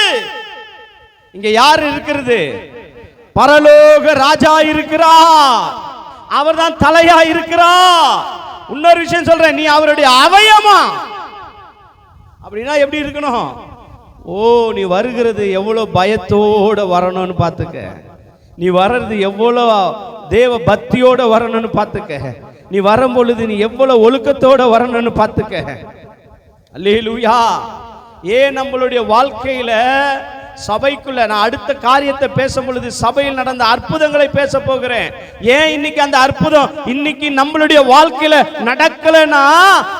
இங்க யார் இருக்கிறது? பரலோக ராஜா இருக்கிறார், அவர் தான் தலையா இருக்கிறார். இன்னொரு விஷயம் சொல்றேன், நீ அவருடைய அவயமா. அப்படின்னா எப்படி இருக்கணும்? ஓ, நீ வருகிறது எவ்வளவு பயத்தோட வரணும்னு பார்த்துக்க, நீ வர்றது எவ்வளவு தேவ பக்தியோட வரணும்னு பார்த்துக்க, நீ வரும் பொழுது நீ எவ்வளவு ஒழுக்கத்தோட வரணும்னு பார்த்துக்க. அல்லேலூயா. ஏன் நம்மளுடைய வாழ்க்கையில சபைக்குள்ள நான் அடுத்த காரியத்தை பேசும் பொழுது சபையில் நடந்த அற்புதங்களை பேச போகிறேன். ஏன் இன்னைக்கு அந்த அற்புதம் இன்னைக்கு நம்மளுடைய வாழ்க்கையில நடக்கலனா,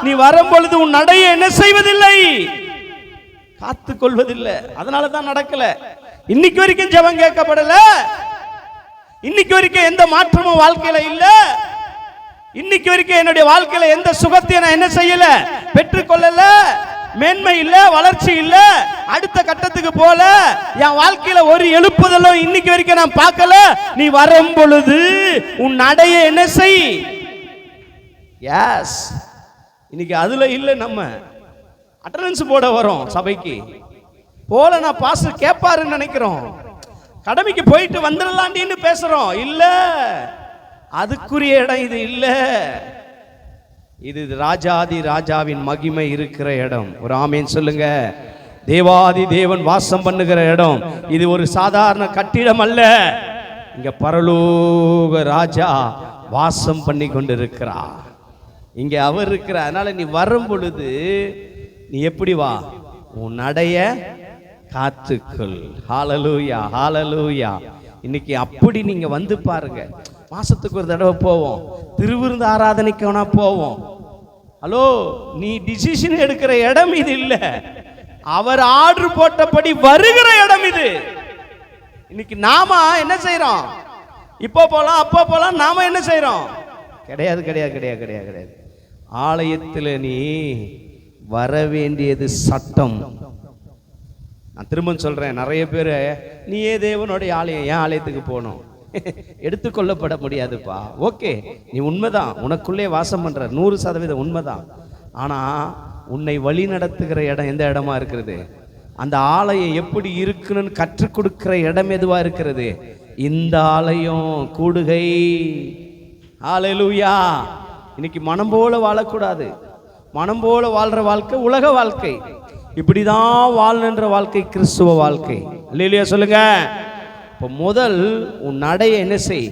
நீ வரும் பொழுது உன் நடையை என்ன செய்வதில்லை, காத்துக் கொள்வதில்லை. அதனால தான் நடக்கல. இன்னைக்கு வரைக்கும் ஜெபம் கேட்கப்படல, இன்னைக்கு வரைக்கும் எந்த மாற்றமும் வாழ்க்கையில இல்ல, இன்னைக்கு வரைக்கும் என்னுடைய வாழ்க்கையில எந்த சுகத்தை நான் என்ன செய்யல, பெற்றுக்கொள்ளல, மேன்மை இல்ல, வளர்ச்சி இல்ல, அடுத்த கட்டத்துக்கு போல, என் வாழ்க்கையில ஒரு எழுப்புதலும் இன்னைக்கு வரைக்கும் நான் பார்க்கல. நீ வரும் பொழுது உன் நடைய என்ன செய். எஸ், இன்னைக்கு அதுல இல்ல. நம்ம அட்டெண்டன்ஸ் போட வரோம் சபைக்கு, போல நான் பாஸ்டர் கேட்பாருன்னு நினைக்கிறோம், கடமைக்கு போயிட்டு வந்துடலாண்டின்னு பேசுறோம். இல்ல, அதுக்குரிய இடம் இது இல்ல. இது ராஜாதி ராஜாவின் மகிமை இருக்கிற இடம். ஒரு ஆமேன் சொல்லுங்க. தேவாதி தேவன் வாசம் பண்ணுகிற இடம். இது ஒரு சாதாரண கட்டிடம் அல்ல. இங்க பரலோக ராஜா வாசம் பண்ணி கொண்டிருக்கிறார். இங்க அவர் இருக்கிறார். அதனால நீ வரும் பொழுது நீ எப்படி வா, உன் நடைய காத்துக்கொள். ஹalleluya, ஹalleluya. இன்னைக்கு அப்படி நீங்க வந்து பாருங்க. மாசத்துக்கு ஒரு தடவை போவோம், திருவிருந்து ஆராதனைக்கு வேணா போவோம். ஹலோ, நீ டிசிஷன் எடுக்கிற இடம் இது இல்ல, அவர் ஆர்டர் போட்டபடி வருகிற இடம் இது. இன்னைக்கு நாம என்ன செய்யறோம்? இப்போ போலாம் அப்போ போலாம், நாம என்ன செய்யறோம்? கிடையாது கிடையாது கிடையாது கிடையாது கிடையாது. ஆலயத்தில் நீ வர வேண்டியது சட்டம். நான் திரும்ப சொல்றேன், நிறைய பேர் நீயே தேவனுடைய ஆலயம், ஏன் ஆலயத்துக்கு போகணும், எடுத்துக்கொள்ளப்பட முடியாதுப்பா. ஓகே, நீ உண்மைதான், உனக்குள்ளே வாசம் பண்ற 100% உண்மைதான். ஆனா உன்னை வழி நடத்துகிற இடம் எந்த இடமா இருக்கிறது? அந்த ஆலயம் எப்படி இருக்குன்னு கற்றுக் கொடுக்கிற இடம் எதுவா இருக்கிறது? இந்த ஆலயம் கூடுகை. ஹல்லேலூயா. இன்னைக்கு மனம் போல வாழக்கூடாது. மனம் போல வாழ்ற வாழ்க்கை உலக வாழ்க்கை. இப்படிதான் வாழணுன்ற வாழ்க்கை கிறிஸ்துவ வாழ்க்கை. அல்லேலூயா சொல்லுங்க. இப்போ முதல் உன் நடையை என்ன செய்,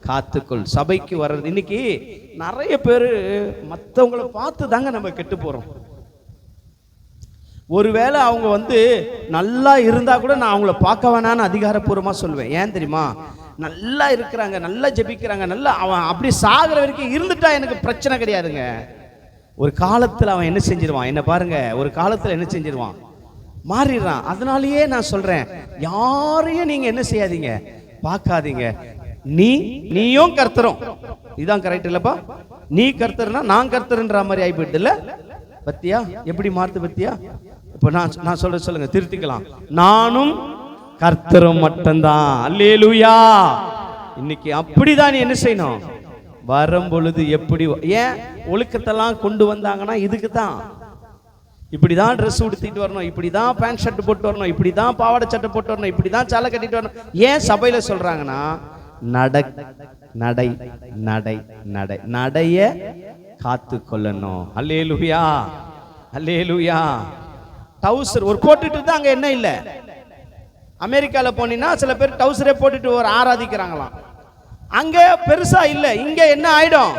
காத்துக்கொள். சபைக்கு வர்றது இன்னைக்கு நிறைய பேர் மற்றவங்களை பார்த்து தாங்க நம்ம கெட்டு போறோம். ஒருவேளை அவங்க நல்லா இருந்தா கூட நான் அவங்கள பார்க்க வேணான்னு அதிகாரப்பூர்வமா சொல்லுவேன். ஏன் தெரியுமா? நல்லா இருக்கிறாங்க, நல்லா ஜெபிக்கிறாங்க, நல்லா அவன் அப்படி சாகிற வரைக்கும் இருந்துட்டா எனக்கு பிரச்சனை கிடையாதுங்க. ஒரு காலத்தில் அவன் என்ன செஞ்சிருவான், என்ன பாருங்க, ஒரு காலத்தில் என்ன செஞ்சிருவான், மாறிடுறான். அதனாலயே நான் சொல்றேன், யாரையும் நீங்க என்ன செய்யாதீங்க, பார்க்காதீங்க. நீயும் கர்த்தரும், இதுதான் கரெக்ட் இல்லப்பா? நீ கர்த்தர்னா நான் கர்த்தர்ன்ற மாதிரி ஆகி போயிடுது இல்ல? பத்தியா எப்படி மாறுது பத்தியா? இப்ப நான் சொல்லுங்க, திருத்திக்கலாம். நானும் கர்த்தரும் மட்டும்தான். அல்லேலூயா. இன்னைக்கு அப்படிதான் நீ என்ன செய்யணும், வரும் பொழுது எப்படி, ஏன் ஒழுக்கத்தெல்லாம் கொண்டு வந்தாங்கன்னா இதுக்கு தான். இப்படிதான் ட்ரெஸ் உடுத்திட்டு வரணும், இப்படிதான் பேண்ட் ஷர்ட் போட்டு வரணும், இப்படிதான் பாவாடை சட்டை போட்டு வரணும், இப்படிதான் சேலை கட்டிட்டு வரணும். ஏன் சபையில சொல்றாங்கன்னா நடை நடை நடை நடை நடைய காத்து கொள்ளணும். அல்லேலூயா, அல்லேலூயா. டவுசர் ஒரு போட்டுட்டு தான் அங்க என்ன இல்லை. அமெரிக்கால போனீங்கன்னா சில பேர் டவுசரே போட்டுட்டு ஒரு ஆராதிக்கிறாங்களாம். அங்க பெருசா இல்ல, இங்க என்ன ஆயிடும்,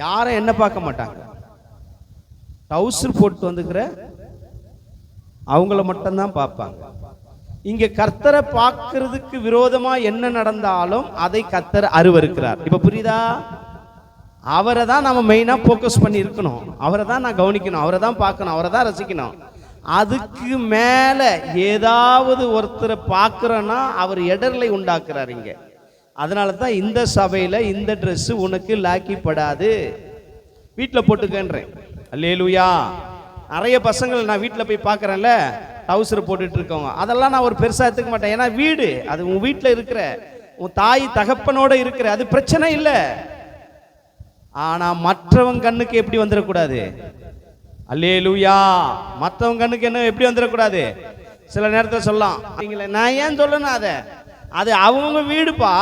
யாரும் என்ன பார்க்க மாட்டாங்க. டவுசர் போட்டு வந்துக்கிற அவங்கள மட்டும்தான் பார்ப்பாங்க. இங்க கர்த்தரை பார்க்கிறதுக்கு விரோதமா என்ன நடந்தாலும் அதை கர்த்தர் அருவருக்கிறார். இப்ப புரியுதா? அவரை தான் நம்ம மெயினா போக்கஸ் பண்ணி இருக்கணும், அவரை தான் நான் கவனிக்கணும், அவரை தான் பார்க்கணும், அவரை தான் ரசிக்கணும். அதுக்கு மேல ஏதாவது ஒருத்தரை பார்க்கிறோன்னா அவர் இடர்லை உண்டாக்குறார் இங்க. அதனால தான் இந்த சபையில இந்த ட்ரெஸ் உனக்கு லாக்கிப்படாது, வீட்டில் போட்டுக்கன்றேன். அல்லேலூயா. நிறைய பசங்கள் நான் வீட்டில் போய் பார்க்குறேன்ல, டவுசர் போட்டுட்டு இருக்கவங்க, அதெல்லாம் நான் ஒரு பெருசாக எடுத்துக்க மாட்டேன். ஏன்னா வீடு அது உன் வீட்டில் இருக்கிற, உன் தாய் தகப்பனோட இருக்கிற, அது பிரச்சனை இல்லை. ஆனால் மற்றவங்க கண்ணுக்கு எப்படி வந்துடக்கூடாது. அல்லேலூயா. மற்றவங்க கண்ணுக்கு என்ன எப்படி வந்துடக்கூடாது. சில நேரத்தில் சொல்லலாம், நான் ஏன் சொல்லணும், அது அவங்க வீடுப்பா,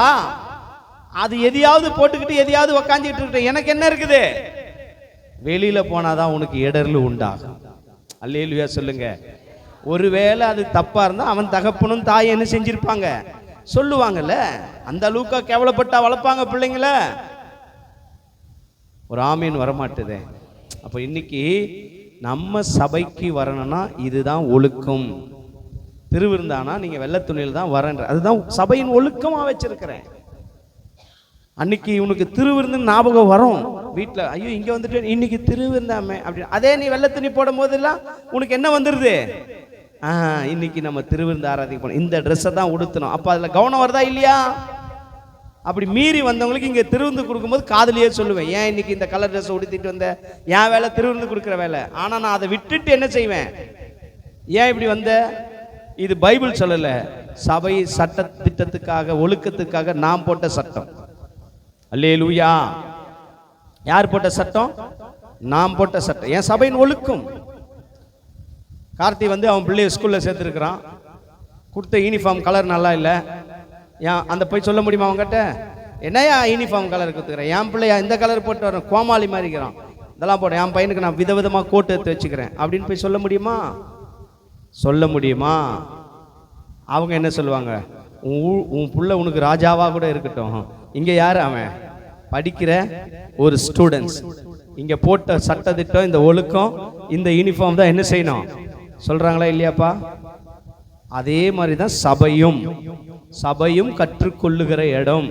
அது எதையாவது போட்டுக்கிட்டு எதையாவது உக்காந்துக்கிட்டு இருக்கு, எனக்கு என்ன இருக்குது. வெளியில போனாதான் உனக்கு இடர்ல உண்டாகும். அல்லேலூயா சொல்லுங்க. ஒருவேளை அது தப்பா இருந்தா அவன் தகப்பனும் தாய் என்ன செஞ்சிருப்பாங்க, சொல்லுவாங்கல்ல. அந்த அளவுக்கு கேவலப்பட்டா வளர்ப்பாங்க பிள்ளைங்கள. ஒரு ஆமீன் வரமாட்டுதே. அப்ப இன்னைக்கு நம்ம சபைக்கு வரணும்னா இதுதான் ஒழுக்கம். திருவிருந்தானா நீங்க வெள்ளை துணியில் தான் வரன்ற, அதுதான் சபையின் ஒழுக்கமா வச்சிருக்கிறேன். அன்னைக்கு உனக்கு திருவிருந்து ஞாபகம் வரும் வீட்டில், ஐயோ இங்க வந்துட்டு இன்னைக்கு திருவிருந்தாமே அப்படின்னு. அதே நீ வெள்ளை துணி போடும் போதெல்லாம் உனக்கு என்ன வந்துருது, இன்னைக்கு நம்ம திருவிருந்து ஆராதிக்க போனோம், இந்த ட்ரெஸ்ஸை தான் உடுத்தணும். அப்ப அதுல கவனம் வருதா இல்லையா? அப்படி மீறி வந்தவங்களுக்கு இங்க திருவிருந்து கொடுக்கும்போது காதலியே சொல்லுவேன், ஏன் இன்னைக்கு இந்த கலர் ட்ரெஸ் உடுத்திட்டு வந்த, என் வேலை திருவிருந்து கொடுக்குற வேலை. ஆனா நான் அதை விட்டுட்டு என்ன செய்வேன், ஏன் இப்படி வந்த, இது பைபிள் சொல்லல, சபை சட்ட திட்டத்துக்காக ஒழுக்கத்துக்காக நாம் போட்ட சட்டம். அல்லேலூயா. யார் போட்ட சட்டம்? நாம் போட்ட சட்டம். என் சபையின் ஒழுக்கம். கார்த்தி அவன் பிள்ளைய ஸ்கூல்ல சேர்த்துருக்கிறான், கொடுத்த யூனிஃபார்ம் கலர் நல்லா இல்லை, ஏன் அந்த போய் சொல்ல முடியுமா அவங்ககிட்ட, என்னையா யூனிஃபார்ம் கலர் கொடுத்துக்கிறேன், என் பிள்ளையா இந்த கலர் போட்டு வரேன், கோமாளி மாதிரி இருக்கிறான், இதெல்லாம் போட்டேன், என் பையனுக்கு நான் விதவிதமாக கோட்டு எடுத்து வச்சுக்கிறேன் அப்படின்னு போய் சொல்ல முடியுமா? சொல்ல முடியுமா? அவங்க என்ன சொல்லுவாங்க, உன் புள்ள உனக்கு ராஜாவா கூட இருக்கட்டும், இங்க யாரு அவன், படிக்கிற ஒரு ஸ்டூடெண்ட்ஸ், இங்க போட்ட சட்ட திட்டம், இந்த ஒழுக்கம், இந்த யூனிஃபார்ம் தான் என்ன செய்யணும் சொல்றாங்களா இல்லையாப்பா? அதே மாதிரிதான் சபையும் கற்றுக்கொள்ளுகிற இடம்.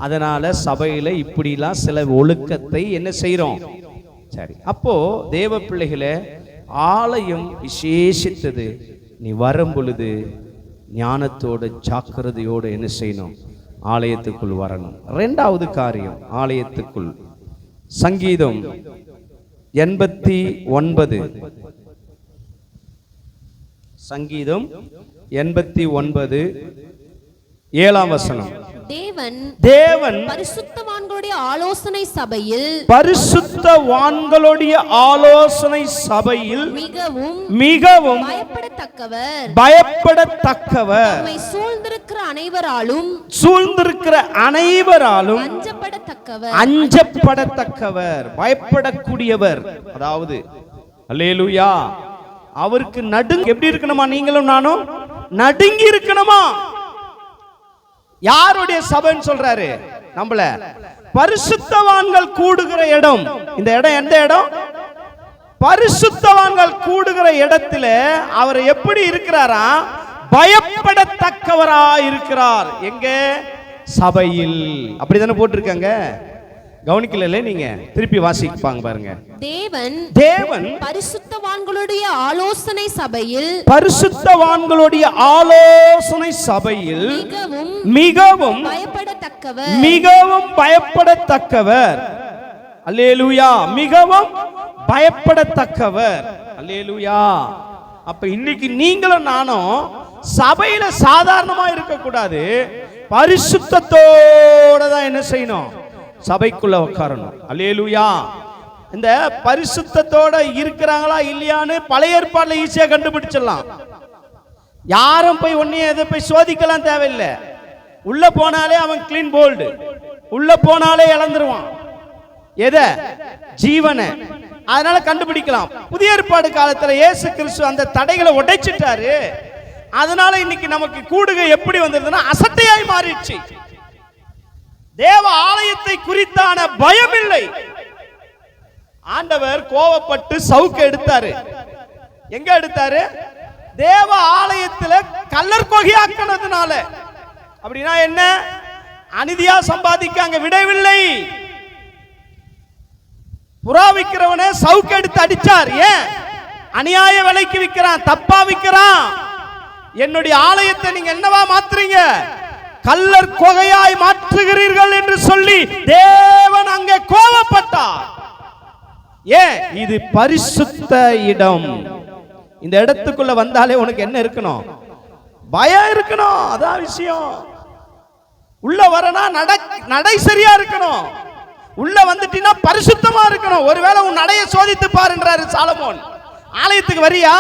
அதனால சபையில இப்படிலாம் சில ஒழுக்கத்தை என்ன செய்யறோம். சரி, அப்போ தேவ பிள்ளைகளே, ஆலயம் விசேஷித்தது. நீ வரும் பொழுது ஞானத்தோடு ஜாக்கிரதையோடு என்ன செய்யணும், ஆலயத்துக்குள் வரணும். இரண்டாவது காரியம், ஆலயத்துக்குள் சங்கீதம் 89, சங்கீதம் 89 7ஆம் வசனம். தேவன் பரிசுத்தவான்களுடைய ஆலோசனை சபையில் மிகவும் பயப்படத்தக்கவர் நம்மை சூழ்ந்திருக்கிற அனைவராலும் அஞ்சப்படத்தக்கவர் பயப்படக்கூடியவர். அதாவது அல்லேலூயா, அவருக்கு நடுங்க எப்படி இருக்கணுமா? நீங்களும் நானும் நடுங்கி இருக்கணுமா? யாருடைய சபைன்னு சொல்றாரு? நம்மள பரிசுத்தவான்கள் கூடுகிற இடம். இந்த இடம் எந்த இடம்? பரிசுத்தவான்கள் கூடுகிற இடத்துல அவர் எப்படி இருக்கிறாரா? பயப்படத்தக்கவரா இருக்கிறார். எங்க? சபையில். அப்படிதானே போட்டிருக்காங்க. கவனிக்கல நீங்க? திருப்பி வாசிப்பாங்க பாருங்க. தேவன் பரிசுத்தவான்களுடைய ஆலோசனை சபையில், பரிசுத்தவான்களுடைய ஆலோசனை சபையில் மிகவும் பயப்படத்தக்கவர், மிகவும் பயப்படத்தக்கவர். அல்லேலூயா. மிகவும் பயப்படத்தக்கவர். அல்லேலூயா. அப்ப இன்னைக்கு நீங்களும் நானும் சபையில சாதாரணமா இருக்க கூடாது, பரிசுத்தத்தோட தான் என்ன செய்யணும்? சபைக்குள்ள உட்காரணும். அல்லேலூயா. இந்த பரிசுத்தத்தோட இருக்கிறாங்களா இல்லையான்னு பழைய ஏற்பாடுல ஈஸியா கண்டுபிடிச்சிடலாம். யாரும் போய் ஒன்னையும் எதை போய் சோதிக்கலாம் தேவையில்லை. உள்ள போனாலே அவன் கிளீன் போல்டு, உள்ள போனாலே இழந்துருவான். எதை? ஜீவனை. அதனால கண்டுபிடிக்கலாம். புதிய ஏற்பாடு காலத்துல இயேசு கிறிஸ்து அந்த தடைகளை உடைச்சிட்டாரு. அதனால இன்னைக்கு நமக்கு கூடுகை எப்படி வந்ததுன்னா அசட்டையாய் மாறிடுச்சு. தேவ ஆலயத்தை குறித்தான பயம் இல்லை. ஆண்டவர் கோவப்பட்டு சவுக்கு எடுத்தாரு. எங்க எடுத்தாரு? தேவ ஆலயத்துல கல்லர் கொகையாக்கினதுனால. அப்படின்னா என்ன? அநீதியா சம்பாதிக்க அங்க விடவில்லை. புறா விக்கிறவனை சவுக்கு எடுத்து அடிச்சார். ஏன்? அநியாய விலைக்கு விற்கிறான், தப்பா விற்கிறான். என்னுடைய ஆலயத்தை நீங்க என்னவா மாத்துறீங்க? கல்லர் கொகையாய் மாற்றுகிறீர்கள் என்று சொல்லி தேவன் அங்கே கோபப்பட்டார். ஏன்? இது பரிசுத்த இடம். இந்த இடத்துக்குள்ள வந்தாலே உனக்கு என்ன இருக்கணும்? பயம் இருக்கணும். அதான் விஷயம். உள்ள வரனா நடை சரியா இருக்கணும். உள்ள வந்துட்டீங்கன்னா பரிசுத்தமா இருக்கணும். ஒருவேளை உன் நடைய சோதித்து பாருன்றாரு சாலமோன். ஆலயத்துக்கு வரியா?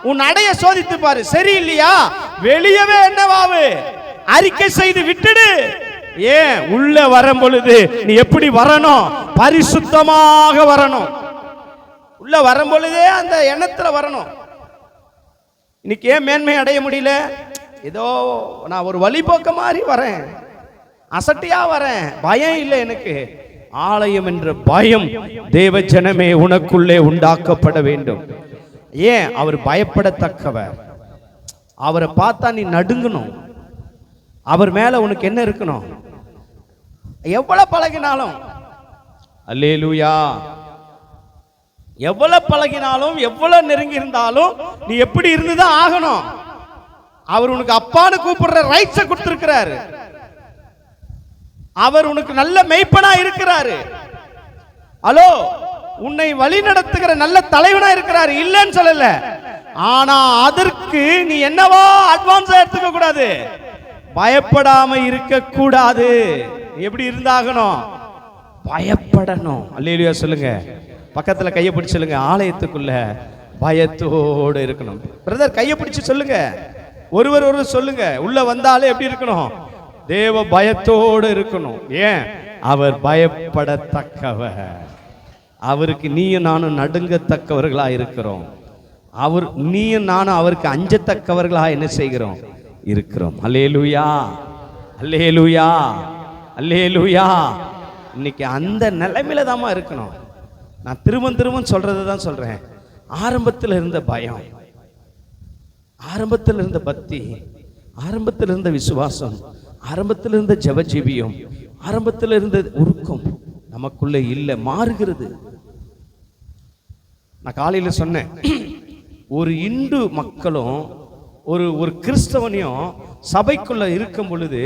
உன் நடைய சோதித்து பாரு. சரி இல்லையா? வெளியவே என்னவாவு அறிக்கை செய்து விட்டுடு. ஏன்? உள்ள வரும் பொழுது நீ எப்படி வரணும்? பரிசுத்தமாக வரணும். உள்ள வரும் பொழுதே அந்த எண்ணத்துல வரணும். இன்னைக்கு ஏன் மேன்மை அடைய முடியல? ஏதோ நான் ஒரு வழிபோக்க மாதிரி வரேன், அசட்டியா வரேன், பயம் இல்லை எனக்கு. ஆலயம் என்ற பயம் தேவ ஜனமே உனக்குள்ளே உண்டாக்கப்பட வேண்டும். ஏன்? அவர் பயப்படத்தக்கவர். அவரை பார்த்தா நீ நடுங்கணும். அவர் மேல உனக்கு என்ன இருக்கணும்? எவ்வளவு பழகினாலும், அல்லேலூயா, எவ்வளவு பழகினாலும் எவ்வளவு நெருங்கி இருந்தாலும் நீ எப்படி இருந்துதான் ஆகணும். அவர் உனக்கு அப்பான்னு கூப்பிடுற ரைட்ஸை கொடுத்திருக்கிறாரு. அவர் உனக்கு நல்ல மெய்ப்பனா இருக்கிறாரு. ஹலோ, உன்னை வழி நடத்துகிற நல்ல தலைவனா இருக்கிறாரு, இல்லைன்னு சொல்லல. ஆனா அதற்கு நீ என்னவா அட்வான்ஸா எடுத்துக்க கூடாது, பயப்படாம இருக்க கூடாது. எப்படி இருந்தாகணும்? பயப்படணும். அல்லேலூயா சொல்லுங்க. பக்கத்துல கையை பிடிச்சு சொல்லுங்க, ஆலயத்துக்குள்ள பயத்தோடு இருக்கணும். பிரதர் கையை பிடிச்சு சொல்லுங்க, ஒருவர் சொல்லுங்க. உள்ள வந்தாலே எப்படி இருக்கணும்? தேவ பயத்தோடு இருக்கணும். ஏன்? அவர் பயப்படத்தக்கவர். அவருக்கு நீயும் நானும் நடுங்கத்தக்கவர்களா இருக்கிறோம். அவர் நீயும் நானும் அவருக்கு அஞ்சத்தக்கவர்களா என்ன செய்கிறோம்? இருக்கிறோம். அல்லேலூயா, அல்லேலூயா, அல்லேலூயா. இன்னைக்கு அந்த நிலைமையில தாமா இருக்கணும். நான் திரும்ப சொல்றது தான் சொல்றேன். ஆரம்பத்தில் இருந்த பயம், ஆரம்பத்தில் இருந்த பக்தி, ஆரம்பத்தில் இருந்த விசுவாசம், ஆரம்பத்தில் இருந்த ஜெபஜீவியம், ஆரம்பத்தில் இருந்த உருக்கம் நமக்குள்ள இல்லை, மாறுகிறது. நான் காலையில் சொன்னேன், ஒரு இந்து மக்களும் ஒரு கிறிஸ்தவனையும் சபைக்குள்ள இருக்கும் பொழுது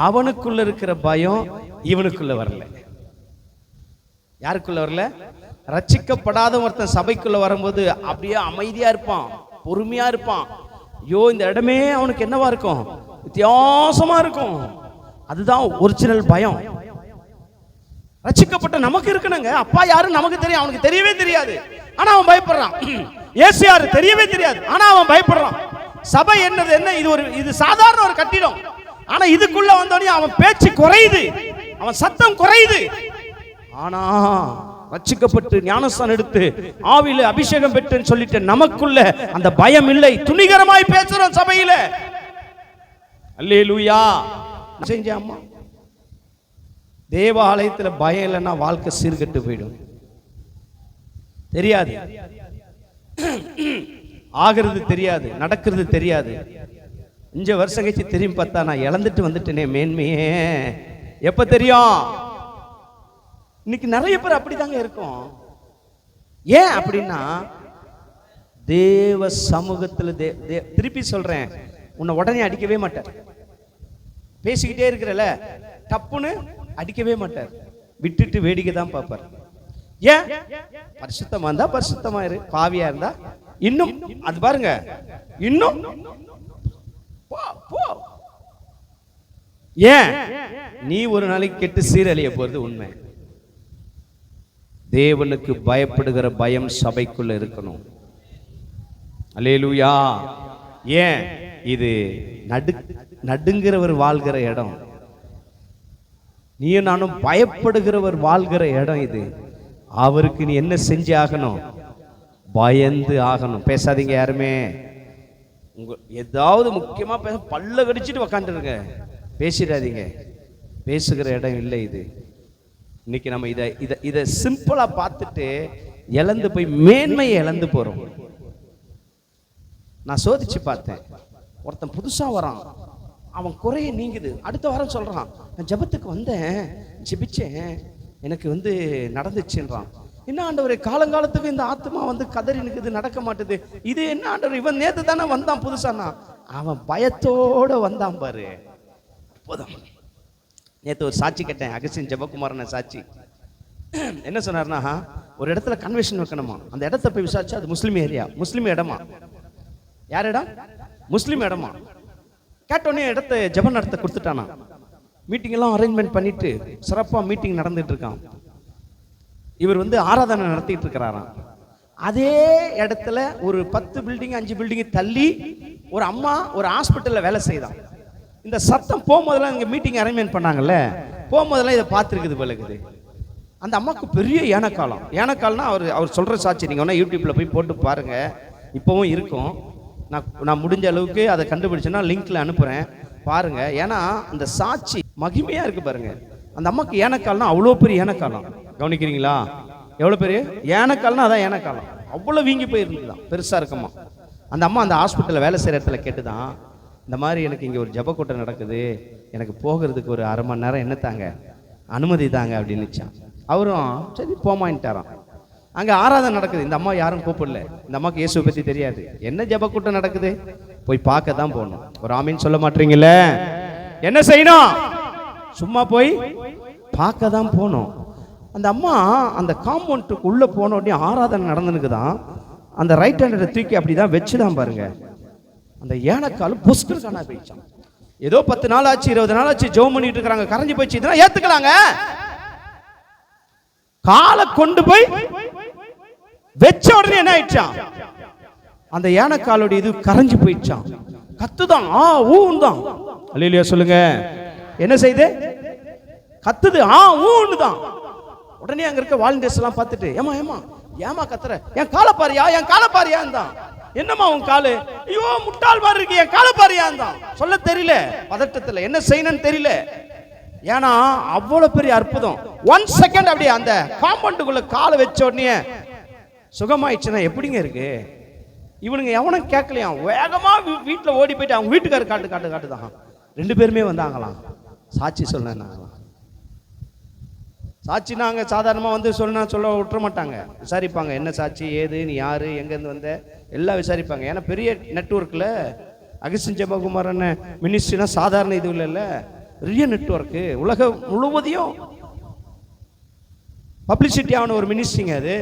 அவனுக்குள்ள இருக்கிற பயம் இவனுக்குள்ள வரல. யாருக்குள்ள வரல? ரட்சிக்கப்படாத ஒருத்தன் சபைக்குள்ள வரும்போது அப்படியே அமைதியா இருப்பான், பொறுமையா இருப்பான். ஐயோ, இந்த இடமே அவனுக்கு என்னவா இருக்கும்? வித்தியாசமா இருக்கும். அதுதான் ஒரிஜினல் பயம். ரட்சிக்கப்பட்ட நமக்கு இருக்கணுங்க. அப்பா யாரு நமக்கு தெரியும், அவனுக்கு தெரியவே தெரியாது, ஆனா அவன் பயப்படுறான். இயேசு யாரு தெரியவே தெரியாது, ஆனா அவன் பயப்படுறான். சபை என்னது? என்ன இது சாதாரண ஒரு கட்டிடம். ஆனா இதுக்குள்ள வந்தோடனே அவன் பேச்சு குறையுது, அவன் சத்தம் குறையுது. ஆனா ரட்சிக்கப்பட்டு ஞானஸ்தானம் எடுத்து ஆவியில அபிஷேகம் பெற்றுன்னு சொல்லிட்டு நமக்குள்ள அந்த பயம் இல்லை. துணிகரமாய் பேசுறோம் சபையில. அல்லேலூயா. செஞ்சாமா தேவாலயத்துல பயம் இல்லைன்னா வாழ்க்கை சீர்கெட்டு போயிடும். தெரியாது, ஆகிறது தெரியாது, நடக்கிறது தெரியாது. 5 வருஷம் கழிச்சு திரும்பி பார்த்தா நான் இழந்துட்டு வந்துட்டேனே மேன்மையே எப்ப தெரியும்? இன்னைக்கு நிறைய பேர் அப்படிதாங்க இருக்கும். ஏன் அப்படின்னா தேவ சமூகத்துல திருப்பி சொல்றேன், உன்னை உடனே அடிக்கவே மாட்டார். பேசிக்கிட்டே இருக்கிறல டப்புன்னு அடிக்கவே மாட்டார். விட்டுட்டு வேடிக்கை தான் பார்ப்பார். ஏன்? பரிசுத்தமா இருந்தா பரிசுத்தமா இரு, பாவியா இருந்தா இன்னும் அது பாருங்க, இன்னும் ஏன் நீ ஒரு நாளைக்கு கெட்டு சீரழிய போறது உண்மை. தேவனுக்கு பயப்படுகிற பயம் சபைக்குள்ள இருக்கணும். அல்லேலூயா. ஏன்? இது நடுங்கிறவர் வாழ்கிற இடம். நீயும் நானும் பயப்படுகிறவர் வாழ்கிற இடம் இது. அவருக்கு நீ என்ன செஞ்சு ஆகணும்? பயந்து ஆகணும். பேசாதீங்க யாருமே. ஏதாவது முக்கியமா பேச பல்ல கடிச்சிட்டு உக்காந்துருங்க, பேசிடாதீங்க. பேசுகிற இடம் இல்லை இது. இன்னைக்கு நம்ம இதை சிம்பிளா பார்த்துட்டு இழந்து போய் மேன்மையை இழந்து போறோம். நான் சோதிச்சு பார்த்தேன். ஒருத்தன் புதுசா வரான், அவன் குறைய நீங்குது. அடுத்த வாரம் சொல்றான், நான் ஜெபத்துக்கு வந்தேன், ஜெபிச்சேன், எனக்கு நடந்துச்சுன்றான். என்ன ஆண்டவரே, காலங்காலத்துக்கு இந்த ஆத்மா கதறி நிற்குது, நடக்க மாட்டுது. இது என்ன ஆண்டவர், இவன் நேத்து தானே வந்தான் புதுசானா? அவன் பயத்தோட வந்தான் பாரு. போதும். நேற்று ஒரு சாட்சி கேட்டேன், அகஸ்டின் ஜெபகுமாரன் சாட்சி. என்ன சொன்னார்னா, ஒரு இடத்துல கன்வென்ஷன் வைக்கணுமா, அந்த இடத்த போய் விசாரிச்சா அது முஸ்லீம் ஏரியா, முஸ்லீம் இடமா. யார் இடம்? முஸ்லீம் இடமா. கேட்டோடனே இடத்த ஜெபம் நடத்த கொடுத்துட்டானா. மீட்டிங் எல்லாம் அரேஞ்ச்மெண்ட் பண்ணிட்டு சிறப்பா மீட்டிங் நடந்துட்டு இருக்கான். இவர் ஆராதனை நடத்திட்டு இருக்கிறாராம். அதே இடத்துல ஒரு 10 பில்டிங் 5 பில்டிங் தள்ளி ஒரு அம்மா ஒரு ஹாஸ்பிட்டல்ல வேலை செய்தான். இந்த சத்தம் போகும்போதெல்லாம் இங்க மீட்டிங் அரேஞ்ச்மெண்ட் பண்ணாங்கல்ல, போகும்போதெல்லாம் இதை பார்த்துருக்குது பழகுது. அந்த அம்மாவுக்கு பெரிய ஏனக்காலம். ஏனக்கால்னா அவர் சொல்ற சாட்சி நீங்க வேணா யூடியூப்ல போய் போட்டு பாருங்க, இப்பவும் இருக்கும். நான் முடிஞ்ச அளவுக்கு அதை கண்டுபிடிச்சேன்னா லிங்க்ல அனுப்புறேன், பாருங்க. ஏன்னா அந்த சாட்சி மகிமையா இருக்கு பாருங்க. அந்த அம்மாக்கு ஏனக்கால்னா அவ்வளோ பெரிய ஏனக்காலம். கவனிக்கிறீங்களா? எவ்வளோ பெரிய ஏனக்கால்னா அதான் ஏனக்காலம். அவ்வளோ வீங்கி போயிருந்துதான், பெருசா இருக்குமா. அந்த அம்மா அந்த ஹாஸ்பிட்டலில் வேலை செய்கிற இடத்துல கேட்டுதான், இந்த மாதிரி எனக்கு இங்கே ஒரு ஜெப கூட்டம் நடக்குது, எனக்கு போகிறதுக்கு ஒரு அரை மணி நேரம் என்ன தாங்க, அனுமதி தாங்க அப்படின்னுச்சான். அவரும் சரி போமான்ட்டாராம். அங்கே ஆராதனை நடக்குது. இந்த அம்மா யாரும் கூப்பிடல. இந்த அம்மாவுக்கு இயேசுவை பற்றி தெரியாது. என்ன ஜெப கூட்டம் நடக்குது, போய் பார்க்க தான் போகணும். ஒரு ஆமீன் சொல்ல மாட்டீங்கல்ல? என்ன செய்யணும்? சும்மா போய் பார்க்க தான் போகணும். அந்த அம்மா அந்த காம்பவுண்டுக்கு உள்ள போன உடனே ஆராதனை நடந்துனுக்குதான். அந்த ரைட் ஹேண்டை தூக்கி அப்படிதான் வச்சுதான் பாருங்க, அந்த ஏனக்கால் புஸ்கர் காணா போயிடுச்சான். ஏதோ 10 நாள் ஆச்சு 20 நாள் ஆச்சு ஜெபம் பண்ணிட்டு இருக்காங்க, கரைஞ்சு போயிடுச்சு. இதெல்லாம் ஏத்துக்கலாங்க. காலை கொண்டு போய் வச்ச உடனே என்ன ஆயிடுச்சான், அந்த ஏனக்காலோட இது கரைஞ்சு போயிடுச்சான். கத்துதான், ஊன்தான். அல்லேலூயா சொல்லுங்க. என்ன செய்து கத்துது, ஊன்னு தான். உடனே அங்க இருக்க வாலண்டியர்ஸ் எல்லாம் பார்த்துட்டு, ஏமா ஏமா ஏமா கத்துற, என் காலை பாரியா, என் காலை பாரியான் தான். என்னம்மா உன் காலு? ஐயோ முட்டாள் மாதிரி இருக்கு, என் காலை பாரியான் தான். சொல்ல தெரியல, பதட்டத்துல என்ன செய்யணும்னு தெரியல. ஏன்னா அவ்வளவு பெரிய அற்புதம். 1 செகண்ட் அப்படியே அந்த காம்பவுண்டுக்குள்ள காலை வச்ச உடனே சுகமாயிடுச்சுன்னா எப்படிங்க இருக்கு? இவனுங்க எவனும் கேட்கலையா, வேகமா வீட்டுல ஓடி போயிட்டு அவங்க வீட்டுக்காரர் காட்டுதான். 2 பேருமே வந்தாங்களாம். சாட்சி சொன்னாங்களாம். சாட்சி நாங்க சாதாரணமா சொல்ல விட்டுற மாட்டாங்க, விசாரிப்பாங்க. என்ன சாட்சி, ஏது, நீ யாரு, எங்க இருந்து வந்த, எல்லாம் விசாரிப்பாங்க. ஏன்னா பெரிய நெட்வொர்க்ல அகஸ்டின் ஜெபகுமாரன் மினிஸ்ட்ரினா சாதாரண இது இல்லைல்ல, பெரிய நெட்வொர்க்கு. உலகம் முழுவதையும் பப்ளிசிட்டி ஆன ஒரு மினிஸ்ட்ரிங்க அது.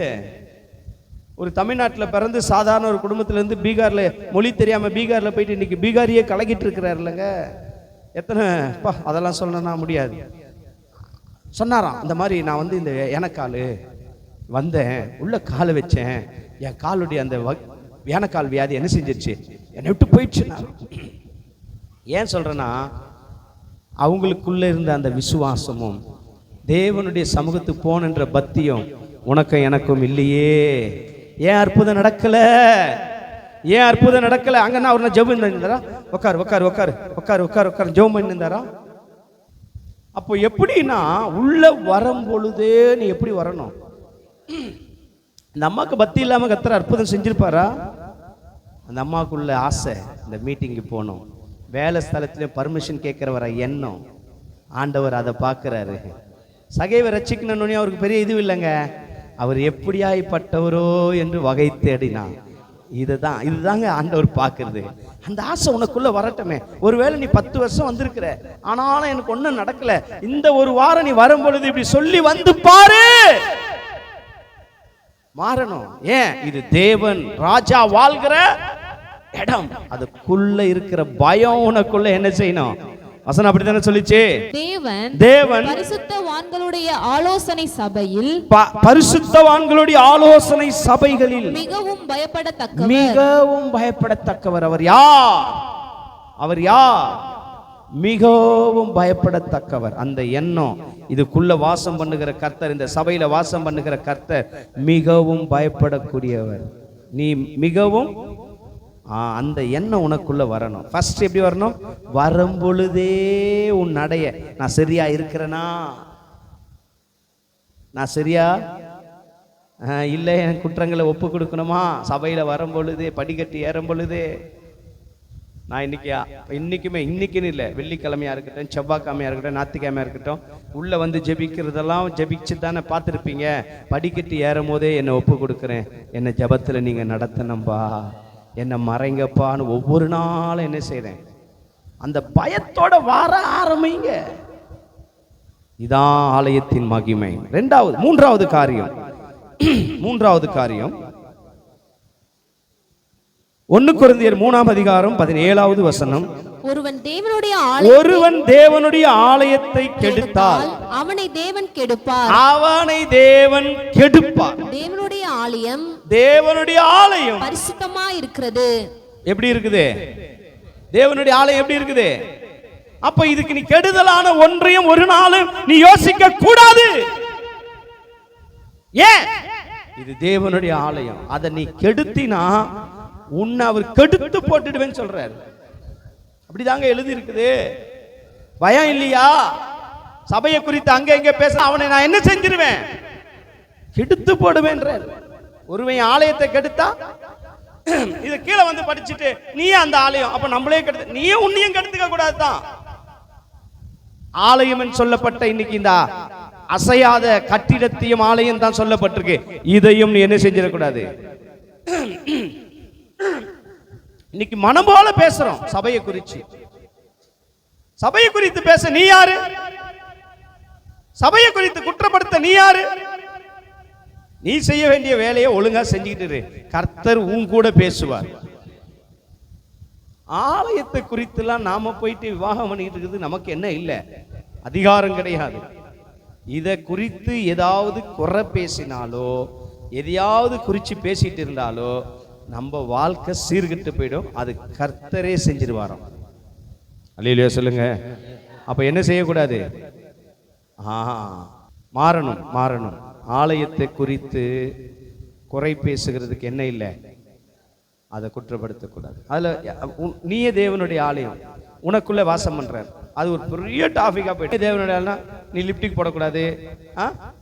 ஒரு தமிழ்நாட்டில் பிறந்து சாதாரண ஒரு குடும்பத்திலேருந்து பீகார்ல மொழி தெரியாம பீகார்ல போயிட்டு இன்னைக்கு பீகாரியே கலக்கிட்டு இருக்கிறாரு இல்லைங்க. எத்தனை அதெல்லாம் சொல்லணும்னா முடியாது. சொன்னாராம், இந்த மாதிரி நான் இந்த ஏனக்கால் வந்தேன், உள்ள காலை வச்சேன், என் காலுடைய அந்த ஏனக்கால் வியாதி என்ன செஞ்சிருச்சு, என்னை விட்டு போயிடுச்சுன்னா. ஏன் சொல்றேன்னா, அவங்களுக்குள்ள இருந்த அந்த விசுவாசமும் தேவனுடைய சமூகத்துக்கு போனன்ற பக்தியும் உனக்கும் எனக்கும் இல்லையே. ஏன் அற்புதம் நடக்கல? ஏன் அற்புதம் நடக்கல? அங்கன்னா அவர் ஜெபம் பண்ணிருந்தாரா? உட்காரு உட்காரு உட்காரு உட்காரு உட்காரு உட்காரு ஜெபம் பண்ணிருந்தாரா? அப்போ எப்படின்னா உள்ள வரும் பொழுதே நீ எப்படி வரணும்? இந்த அம்மாவுக்கு பக்தி இல்லாம கர்த்தர் அற்புதம் செஞ்சிருப்பாரா? அந்த அம்மாவுக்குள்ள ஆசை, இந்த மீட்டிங்கு போகணும், வேலை ஸ்தலத்திலே பர்மிஷன் கேட்கிறவர எண்ணம். ஆண்டவர் அதை பார்க்கிறாரு. சகைவை ரட்சிக்கணும்னு அவருக்கு பெரிய இது இல்லைங்க. அவர் எப்படியாய்ப்பட்டவரோ என்று வகை தேடினா. இதுதாங்க ஆண்டவர் பார்க்கிறது. அந்த ஆசை உனக்குள்ள வரட்டுமே. ஒருவேளை நீ 10 வருஷம் வந்திருக்கிற, ஆனாலும் எனக்கு ஒன்றும் நடக்கல, இந்த ஒரு வாரம் நீ வரும் பொழுது இப்படி சொல்லி வந்து பாரு, மாறணும். ஏன்? இது தேவன் ராஜா வாழ்கிற இடம். அதுக்குள்ள இருக்கிற பயம் உனக்குள்ள என்ன செய்யணும்? வசனம் அப்படித்தானே சொல்லிச்சு. தேவன் பரிசுத்தவான்களுடைய ஆலோசனை சபையில், பரிசுத்தவான்களுடைய ஆலோசனை சபைகளில் மிகவும் பயப்படத்தக்கவர். அவர் யார்? அவர் யார்? மிகவும் பயப்படத்தக்கவர். அந்த எண்ணம் இதுக்குள்ள வாசம் பண்ணுகிற கர்த்தர், இந்த சபையில வாசம் பண்ணுகிற கர்த்தர் மிகவும் பயப்படக்கூடியவர். நீ மிகவும் அந்த எண்ணம் உனக்குள்ள வரணும். ஃபர்ஸ்ட் எப்படி வரணும்? வரும் பொழுதே உன் நடைய, நான் சரியா இருக்கிறேனா, நான் சரியா இல்லை, என் குற்றங்களை ஒப்பு கொடுக்கணுமா? சபையில வரும் பொழுதே, படிக்கட்டு ஏறும் பொழுதே, நான் இன்னைக்குன்னு இல்லை, வெள்ளிக்கிழமையா இருக்கட்டும், செவ்வாய்க்கிழமையா இருக்கட்டும், ஞாயிற்றுக்கிழமையா இருக்கட்டும், உள்ள வந்து ஜெபிக்கிறதெல்லாம் ஜெபிச்சு தானே பார்த்துருப்பீங்க. படிக்கட்டு ஏறும் போதே என்னை ஒப்பு கொடுக்குறேன், என்னை ஜபத்தில் நீங்க நடத்தணும்பா, என்னை மறைங்கப்பான்னு ஒவ்வொரு நாளும் என்ன செய்றேன்? அந்த பயத்தோட வர ஆரம்பிங்க. இதான் ஆலயத்தின் மகிமை. மூன்றாவது காரியம் 1 கொரிந்தியர் 3:17 ஒருவன் தேவனுடைய ஆலயத்தை கெடுத்தால் அவனை தேவன் கெடுப்பார். தேவனுடைய ஆலயம் பரிசுத்தமா இருக்கிறது. எப்படி இருக்குது? தேவனுடைய ஆலயம் எப்படி இருக்குது? அப்ப இதுக்கு நீ கெடுதலான ஒன்றையும் ஒரு நாளும் நீ யோசிக்க கூடாது. ஏன்? இது தேவனுடைய ஆலயம். அதை நீ கெடுத்தினா உன்னை அவர் கெடுத்து போட்டுடுவேன்னு சொல்றாரு. அப்படிதாங்க எழுதி இருக்குது. பயம் இல்லையா? சபையை குறித்து அங்க எங்க பேச அவனை நான் என்ன செஞ்சிருவேன்? கெடுத்து போடுவேன்றார். ஒருவன் ஆலயத்தை கெடுத்தா இத கீழே வந்து படிச்சுட்டு நீ அந்த ஆலயம், அப்ப நம்மளே கெடுத்து நீயும் உன்னையும் கெடுத்துக்க கூடாதுதான். ஆலயம் சொல்லப்பட்ட இன்னைக்கு இந்த அசையாத கட்டிடத்தையும் ஆலயம் தான் சொல்லப்பட்டிருக்கு. இதையும் நீ என்ன செஞ்சிடக்கூடாது. இன்னைக்கு மனம் போல பேசுறோம் சபையை குறித்து. சபையை குறித்து பேச நீ யாரு? சபையை குறித்து குற்றப்படுத்த நீ யாரு? நீ செய்ய வேண்டிய வேலையை ஒழுங்கா செஞ்சுக்கிட்டு கர்த்தர் உன் கூட பேசுவார். ஆலயத்தை குறித்துலாம் நாம போயிட்டு விவாகம் பண்ணிட்டு இருக்குது நமக்கு என்ன இல்லை, அதிகாரம் கிடையாது. இதை குறித்து ஏதாவது குறை பேசினாலோ எதையாவது குறித்து பேசிட்டு இருந்தாலோ நம்ம வாழ்க்கை சீர்கிட்டு போயிடும். அது கர்த்தரே செஞ்சிருவாராம். அல்லேலூயா சொல்லுங்க. அப்ப என்ன செய்யக்கூடாது? மாறணும். ஆலயத்தை குறித்து குறை பேசுகிறதுக்கு என்ன இல்லை, அதை குற்றப்படுத்தக்கூடாது. அதுல நீயே தேவனுடைய ஆலயம், உனக்குள்ள வாசம் பண்ற, அது ஒரு பெரிய டாபிக்கா போயிட்டு. தேவனுடைய ஆலயம் நீ லிப்டிக் போடக்கூடாது,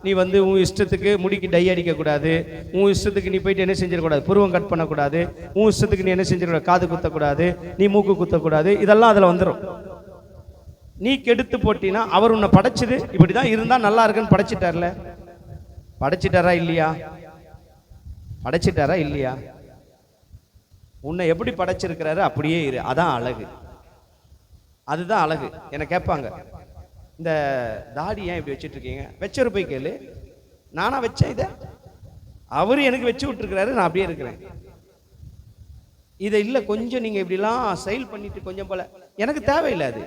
நீ வந்து உன் இஷ்டத்துக்கு முடிக்கு டை அடிக்க கூடாது, உன் இஷ்டத்துக்கு நீ போயிட்டு என்ன செஞ்சிடக்கூடாது, புருவம் கட் பண்ணக்கூடாது, உன் இஷ்டத்துக்கு நீ என்ன செஞ்சிடக்கூடாது, காது குத்தக்கூடாது, நீ மூக்கு குத்தக்கூடாது, இதெல்லாம் அதுல வந்துடும். நீ கெடுத்து போட்டினா அவர் உன்னை படைச்சது இப்படிதான் இருந்தா நல்லா இருக்குன்னு படைச்சிட்டார்ல. படைச்சிட்டாரா இல்லையா? படைச்சிட்டாரா இல்லையா? உன்னை எப்படி படைச்சிருக்கிறாரு அப்படியே இரு. அதான் அழகு, அதுதான் அழகு. என்ன கேட்பாங்க, இந்த தாடி ஏன் இப்படி வச்சுட்டு இருக்கீங்க? வச்சவர் போய் கேளு. நானா வச்சேன் இதை? அவரு எனக்கு வச்சு விட்டுருக்கிறாரு, நான் அப்படியே இருக்கிறேன். இதை இல்லை கொஞ்சம் நீங்க இப்படிலாம் செயல் பண்ணிட்டு கொஞ்சம் போல, எனக்கு தேவையில்லை. அது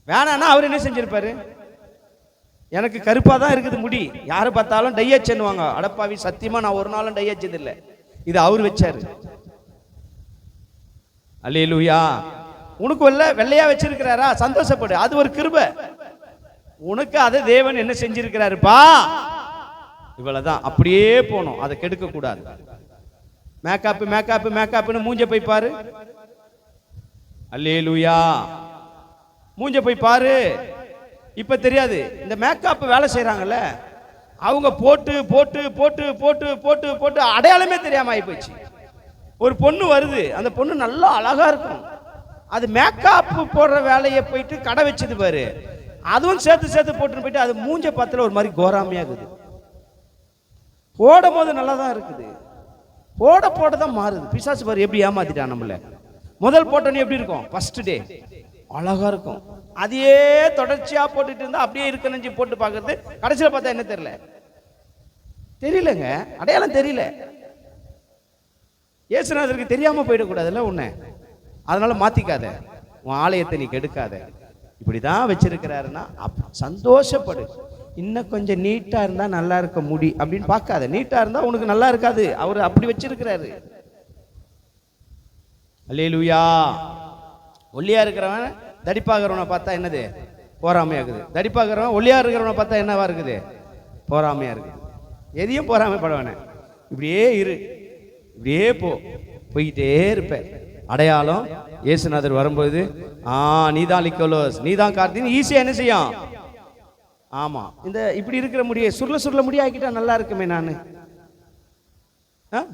வேணான்னா அவர் என்ன செஞ்சிருப்பாரு? எனக்கு கருப்பா தான் இருக்குது முடி, யாரு பார்த்தாலும் டையச்சுன்னுவாங்க. அடப்பாவி, சத்தியமா நான் ஒரு நாளும் டையச்சது இல்லை. இது அவர் வச்சாரு. அல்லேலூயா. உனக்கு வெள்ளையா வச்சிருக்கிறாரா? சந்தோஷப்படு, அது ஒரு கிருபை. உனக்கு அதை தேவன் என்ன செஞ்சிருக்கிறாருப்பா, இவ்வளவுதான். அப்படியே போனோம், அதை கெடுக்க கூடாது. மேக்கப் மேக்கப் மேக்கப்னு மூஞ்ச போய் பாரு. அல்லேலூயா. மூஞ்ச போய் பாரு. இப்ப தெரியாது, இந்த மேக்கப் வேலை செய்யறாங்கல்ல, அவங்க போட்டு போட்டு போட்டு போட்டு போட்டு போட்டு அடையாளமே தெரியாம ஆகி போச்சு. ஒரு பொண்ணு வருது, அந்த பொண்ணு நல்லா அழகா இருக்கும், அது மேக்கப் போடுற வேலையை போயிட்டு கடை வச்சது பாரு, அதுவும் சேர்த்து சேர்த்து போட்டுன்னு போயிட்டு அது மூஞ்ச பத்துல ஒரு மாதிரி கோராமையா இருக்குது. போடும் போது நல்லா தான் இருக்குது, போட போட தான் மாறுது. பிசாசு பாரு எப்படி ஏமாத்திட்டான் நம்மள. முதல் போட்டோன்னு எப்படி இருக்கும், ஃபர்ஸ்ட் டே அழகா இருக்கும், அதையே தொடர்ச்சியா போட்டுட்டு இருந்தா அப்படியே இருக்க நெஞ்சு போட்டு பார்க்கறது, கடைசியில் பார்த்தா என்ன தெரியலங்க, அடையாளம் தெரியல. இயேசுநாதருக்கு தெரியாம போயிடக்கூடாதுல்ல உன்னை, அதனால மாத்திக்காத, உன் ஆலயத்தை நீ கெடுக்காத. இப்படிதான் வச்சிருக்கிறாருன்னா சந்தோஷப்படு. இன்னும் கொஞ்சம் நீட்டா இருந்தா நல்லா இருக்க முடி அப்படின்னு பார்க்காத. நீட்டா இருந்தா உனக்கு நல்லா இருக்காது, அவர் அப்படி வச்சிருக்கிறாரு. அல்லேலூயா. ஒல்லியா இருக்கிறவன் தடிப்பாகிறவனை பார்த்தா என்னது, போராமையாகுது. தடிப்பாகிறவன் ஒல்லியா இருக்கிறவனை பார்த்தா என்னவா இருக்குது, போராமையா இருக்குது. எதையும் போராமைப்படுவானே. இப்படியே இரு, இப்படியே போய்கிட்டே இருப்ப. அடையாளம் இயேசுநாதர் வரும்போது நீதான் லிக்கோலோஸ், நீதான் கார்த்தின்னு ஈஸியா என்ன செய்யும். ஆமா, இந்த இப்படி இருக்கிற முடிய சுருள முடி ஆக்கிட்டா நல்லா இருக்குமே. நான்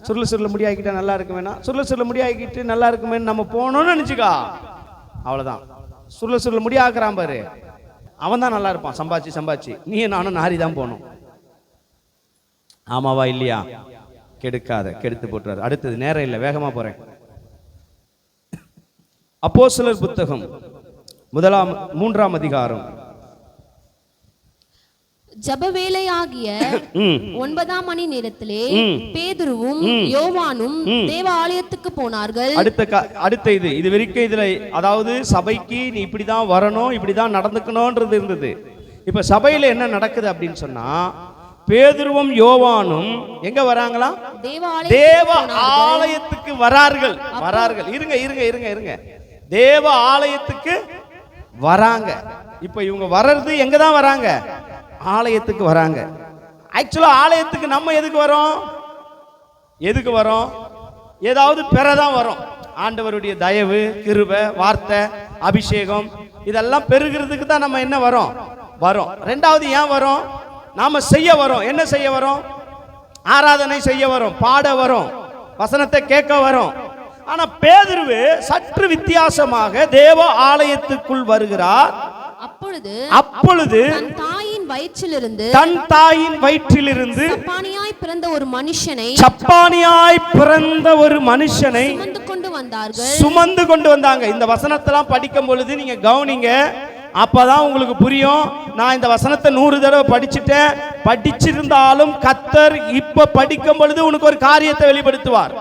சுருள முடி ஆக்கிட்டா நல்லா இருக்குமேனா, சுருள முடி ஆக்கிட்டு நல்லா இருக்குமே நம்ம போனோம்னு நினைச்சுக்கா, அவ்வளவுதான். சுருள முடி ஆக்குறான் பாரு, அவன் தான் நல்லா இருப்பான். சம்பாதிச்சு நீ நானும் நாரி தான் போனோம். ஆமாவா இல்லையா? கெடுக்காத, கெடுத்து போட்டுறாரு. அடுத்தது நேரம் இல்லை, வேகமா போறேன். அப்போஸ்தலர் புத்தகம் 3ஆம் அதிகாரம். ஜபவேளையாகிய 9ஆம் மணி நேரத்திலே பேதுருவும் யோவானும் தேவ ஆலயத்துக்கு போனார்கள். அடுத்த இது வரைக்கும் இதுல அதாவது சபைக்கு நீ இப்படிதான் வரணும், இப்படிதான் நடந்துக்கணும்ன்றது இருந்தது. இப்ப சபையில என்ன நடக்குது அப்படின்னு சொன்னா, பேதுருவும் யோவானும் எங்க வராங்களா, தேவ ஆலயத்துக்கு வரார்கள். இருங்க தேவ ஆலயத்துக்கு வராங்க. இப்ப இவங்க வர்றது எங்க தான் வராங்க, ஆலயத்துக்கு வராங்க. ஆக்சுவலா ஆலயத்துக்கு நம்ம எதுக்கு வரோம், ஏதாவது பெறதான் வரோம். ஆண்டவருடைய தயவு, கிருபை, வார்த்தை, அபிஷேகம் இதெல்லாம் பெருகிறதுக்கு தான் நம்ம என்ன வரோம். ரெண்டாவது ஏன் வரோம், நாம செய்ய வரோம். என்ன செய்ய வரோம், ஆராதனை செய்ய வரோம், பாட வரோம், வசனத்தை கேட்க வரோம். ஆனா பேதுரு சற்று வித்தியாசமாக தேவ ஆலயத்துக்குள் வருகிறார். அப்பொழுது தன் தாயின் வயிற்றிலிருந்து சப்பானியாய் பிறந்த ஒரு மனுஷனை சுமந்து கொண்டு வந்தாங்க. இந்த வசனத்தெல்லாம் படிக்கும் பொழுது நீங்க கவனிங்க, அப்பதான் உங்களுக்கு புரியும். நான் இந்த வசனத்தை 100 தடவை படிச்சிருந்தாலும் கர்த்தர் இப்ப படிக்கும் பொழுது உனக்கு ஒரு காரியத்தை வெளிப்படுத்துவார்.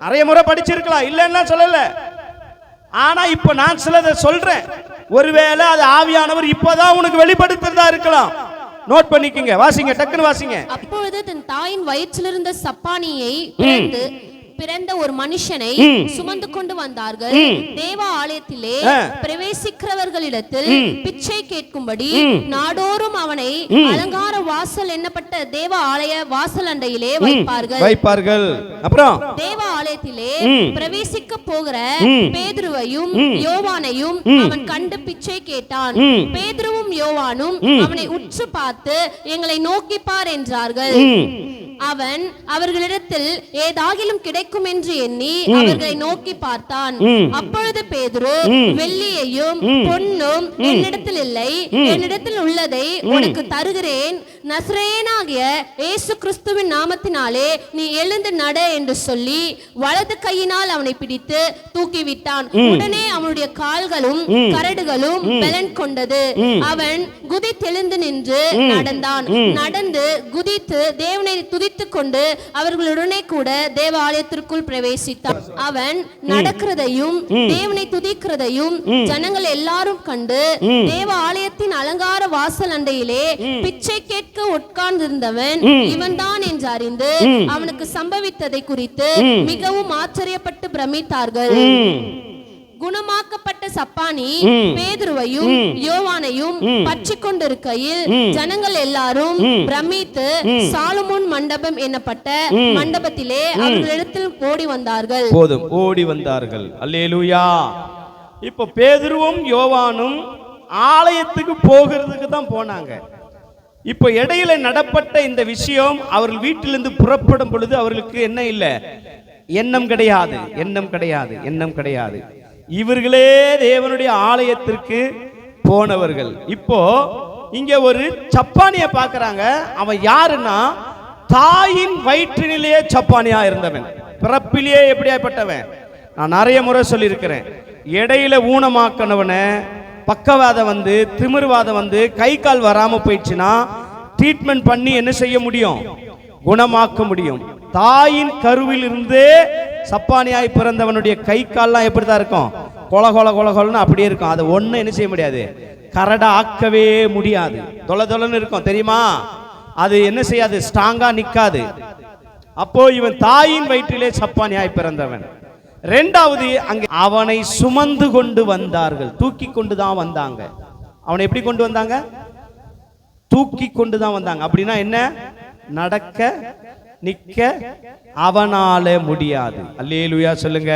நிறைய முறை படிச்சிருக்கலாம், இல்லைன்னா சொல்லல. ஆனா இப்ப நான் சிலதை சொல்றேன், ஒருவேளை அது ஆவியானவர் இப்பதான் உனக்கு வெளிப்படுத்துறதா இருக்கலாம். நோட் பண்ணிக்கங்க, வாசிங்க, டக்குன்னு வாசிங்க. அப்பொழுது தன் தாயின் வயிற்றிலிருந்த சப்பானியை பிறந்த ஒரு மனுஷனை சுமந்து கொண்டு வந்தார்கள். தேவ ஆலயத்திலே பிரவேசிக்கிறவர்களிடத்தில் பிச்சை கேட்கும்படி நாடோறும் அவனை அலங்கார வாசல் எண்ணப்பட்ட தேவ ஆலய வாசல் அண்டையிலே வைப்பார்கள். அப்புறம் தேவ ஆலயத்திலே பிரவேசிக்க போகிற பேதுருவையும் யோவானையும் அவன் கண்டு பிச்சை கேட்டான். பேதுருவும் யோவானும் அவனை உற்று பார்த்து எங்களை நோக்கி பார் என்றார்கள். அவன் அவர்களிடத்தில் ஏதாகிலும் கிடைக்கும் என்று எண்ணி அவர்களை நோக்கி பார்த்தான். அப்பொழுது பேதுரு, வெள்ளியையும் பொன்னும் என்னிடத்தில் இல்லை, என்னிடத்தில் உள்ளதை உனக்கு தருகிறேன், நசரேயனாகிய இயேசு கிறிஸ்துவின் நாமத்தினாலே நீ எழுந்து நட என்று சொல்லி வலது கையினால் அவனை பிடித்து தூக்கிவிட்டான். உடனே அவனுடைய கால்களும் கரடுகளும் பலன் கொண்டது. அவன் குதித்தெழுந்து நின்று நடந்தான். நடந்து குதித்து தேவனை துதித்துக் கொண்டு அவர்களுடனே கூட தேவாலயத்திற்குள் பிரவேசித்தான். அவன் நடக்கிறதையும் தேவனை துதிக்கிறதையும் ஜனங்கள் எல்லாரும் கண்டு தேவ ஆலயத்தின் அலங்கார வாசல் அண்டையிலே பிச்சை கேட்க உட்கார்ந்திருந்தவன் இவன் தான் என்று அறிந்து அவனுக்கு சம்பவித்ததை குறித்து மிகவும் ஆச்சரியப்பட்டு பிரமித்தார்கள். குணமாக்கப்பட்ட சப்பானி பேதுருவையும் யோவானையும் பற்றி கொண்டிருக்கையில் ஜனங்கள் எல்லாரும் பிரமித்து சாலமோன் மண்டபம் என்னப்பட்ட மண்டபத்திலே அவர்களிடத்தில் ஓடி வந்தார்கள். போதும், ஓடி வந்தார்கள். அல்லேலூயா. இப்போ பேதுருவும் யோவானும் ஆலயத்துக்கு போகிறதுக்கு தான் போனாங்க. இப்போ இடையில நடப்பட்ட இந்த விஷயம் அவர்கள் வீட்டிலிருந்து புறப்படும் பொழுது அவர்களுக்கு என்ன இல்லை, எண்ணம் கிடையாது, எண்ணம் கிடையாது, எண்ணம் கிடையாது. இவர்களே தேவனுடைய ஆலயத்திற்கு போனவர்கள். இப்போ இங்க ஒரு சப்பானிய பார்க்கறாங்க. அவன் யாருன்னா தாயின் வயிற்றினிலேயே சப்பானியா இருந்தவன், பிறப்பிலேயே எப்படியாப்பட்டவன். நான் நிறைய முறை சொல்லியிருக்கிறேன். இடையில ஊனமாக்கனவன, பக்கவாதம் வந்து, திமிர்வாதம் வந்து, கை கால் வராம போயிடுச்சுன்னா ட்ரீட்மெண்ட் பண்ணி என்ன செய்ய முடியும், குணமாக்க முடியும். தாயின் கருவில் இருந்தே சப்பானியாய் பிறந்தவனுடைய கை கால்லாம் எப்படிதான் இருக்கும், கொல கொல கொல கொலன்னு அப்படியே இருக்கும். அதை ஒண்ணு என்ன செய்ய முடியாது, கரடா ஆக்கவே முடியாது. தொலை தொலைன்னு இருக்கும் தெரியுமா, அது என்ன செய்யாது, ஸ்ட்ராங்கா நிக்காது. அப்போ இவன் தாயின் வயிற்றிலே சப்பானியாய் பிறந்தவன். ரெண்டாவது, அங்கே அவனை சுமந்து கொண்டு வந்தார்கள், தூக்கி கொண்டு தான் வந்தாங்க. அவனை எப்படி கொண்டு வந்தாங்க, தூக்கி கொண்டு தான் வந்தாங்க. அப்படின்னா என்ன, நடக்க நிக்க அவனால முடியாது. அல்லேலூயா சொல்லுங்க.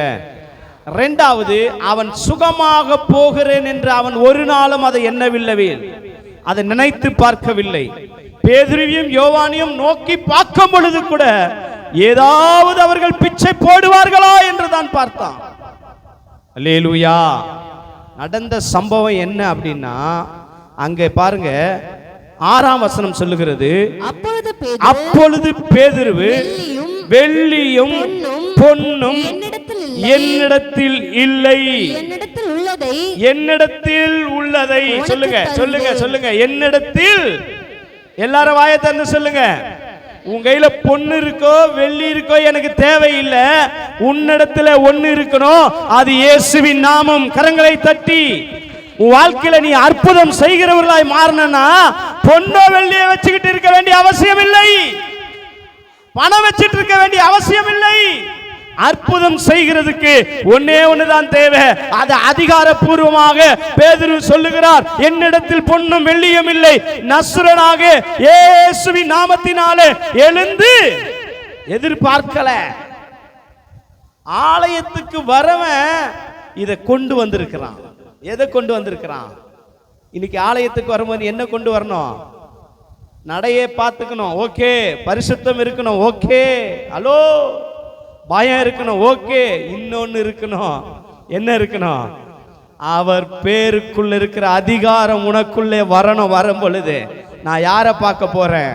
ரெண்டாவது, அவன் சுகமாக போகிறேன் என்று அவன் ஒரு நாளும் அதை எண்ணவில்லை, அதை நினைத்து பார்க்கவில்லை. பேதுருவையும் யோவானையும் நோக்கி பார்க்கும் பொழுது கூட ஏதாவது அவர்கள் பிச்சை போடுவார்களா என்று தான் பார்த்தான். அல்லேலூயா. நடந்த சம்பவம் என்ன அப்படின்னா, அங்கே பாருங்க 6ஆம் வசனம் சொல்லுகிறது, அப்பொழுது பேதுரு வெள்ளியும் பொன்னும் என்னிடத்தில் இல்லை, என்னிடத்தில் உள்ளதை சொல்லுங்க சொல்லுங்க சொல்லுங்க, என்னிடத்தில். எல்லாரும் வாயை திறந்து சொல்லுங்க. உன் கையில பொண்ணு இருக்கோ வெள்ளி இருக்கோ எனக்கு தேவையில்லை, உன்னிடத்துல ஒண்ணு இருக்கணும், அது இயேசுவின் நாமம். கரங்களை தட்டி உன் வாழ்க்கையில நீ அற்புதம் செய்கிறவர்களாய் மாறணும்னா பொண்ணோ வெள்ளியை வச்சுக்கிட்டு இருக்க வேண்டிய அவசியம் இல்லை, பணம் வச்சுட்டு இருக்க வேண்டிய அவசியம் இல்லை. அற்புதம் செய்கிறதுக்கு ஒன்னே ஒண்ணுதான் தேவை. அது அதிகாரப்பூர்வமாக பேதுரு சொல்லுகிறார், என்னிடத்தில் பொன்னும் வெள்ளியும் இல்லை, நஸ்ரனாக இயேசுவின் நாமத்தினாலே எழுந்து. எதிர்பார்க்கல, ஆலயத்துக்கு வரவன் இதை கொண்டு வந்திருக்கிறான். எதை கொண்டு வந்திருக்கிறான்? இன்னைக்கு ஆலயத்துக்கு வரும்போது என்ன கொண்டு வரணும்? நடையே பார்த்துக்கணும், ஓகே. பரிசுத்தம் இருக்கணும், ஓகே. ஹலோ, பயம் இருக்கணும், ஓகே. இன்னொன்னு இருக்கணும், என்ன இருக்கணும்? அவர் பேருக்குள்ள இருக்கிற அதிகாரம் உனக்குள்ளே வரணும். வரும் பொழுது நான் யாரை பார்க்க போறேன்,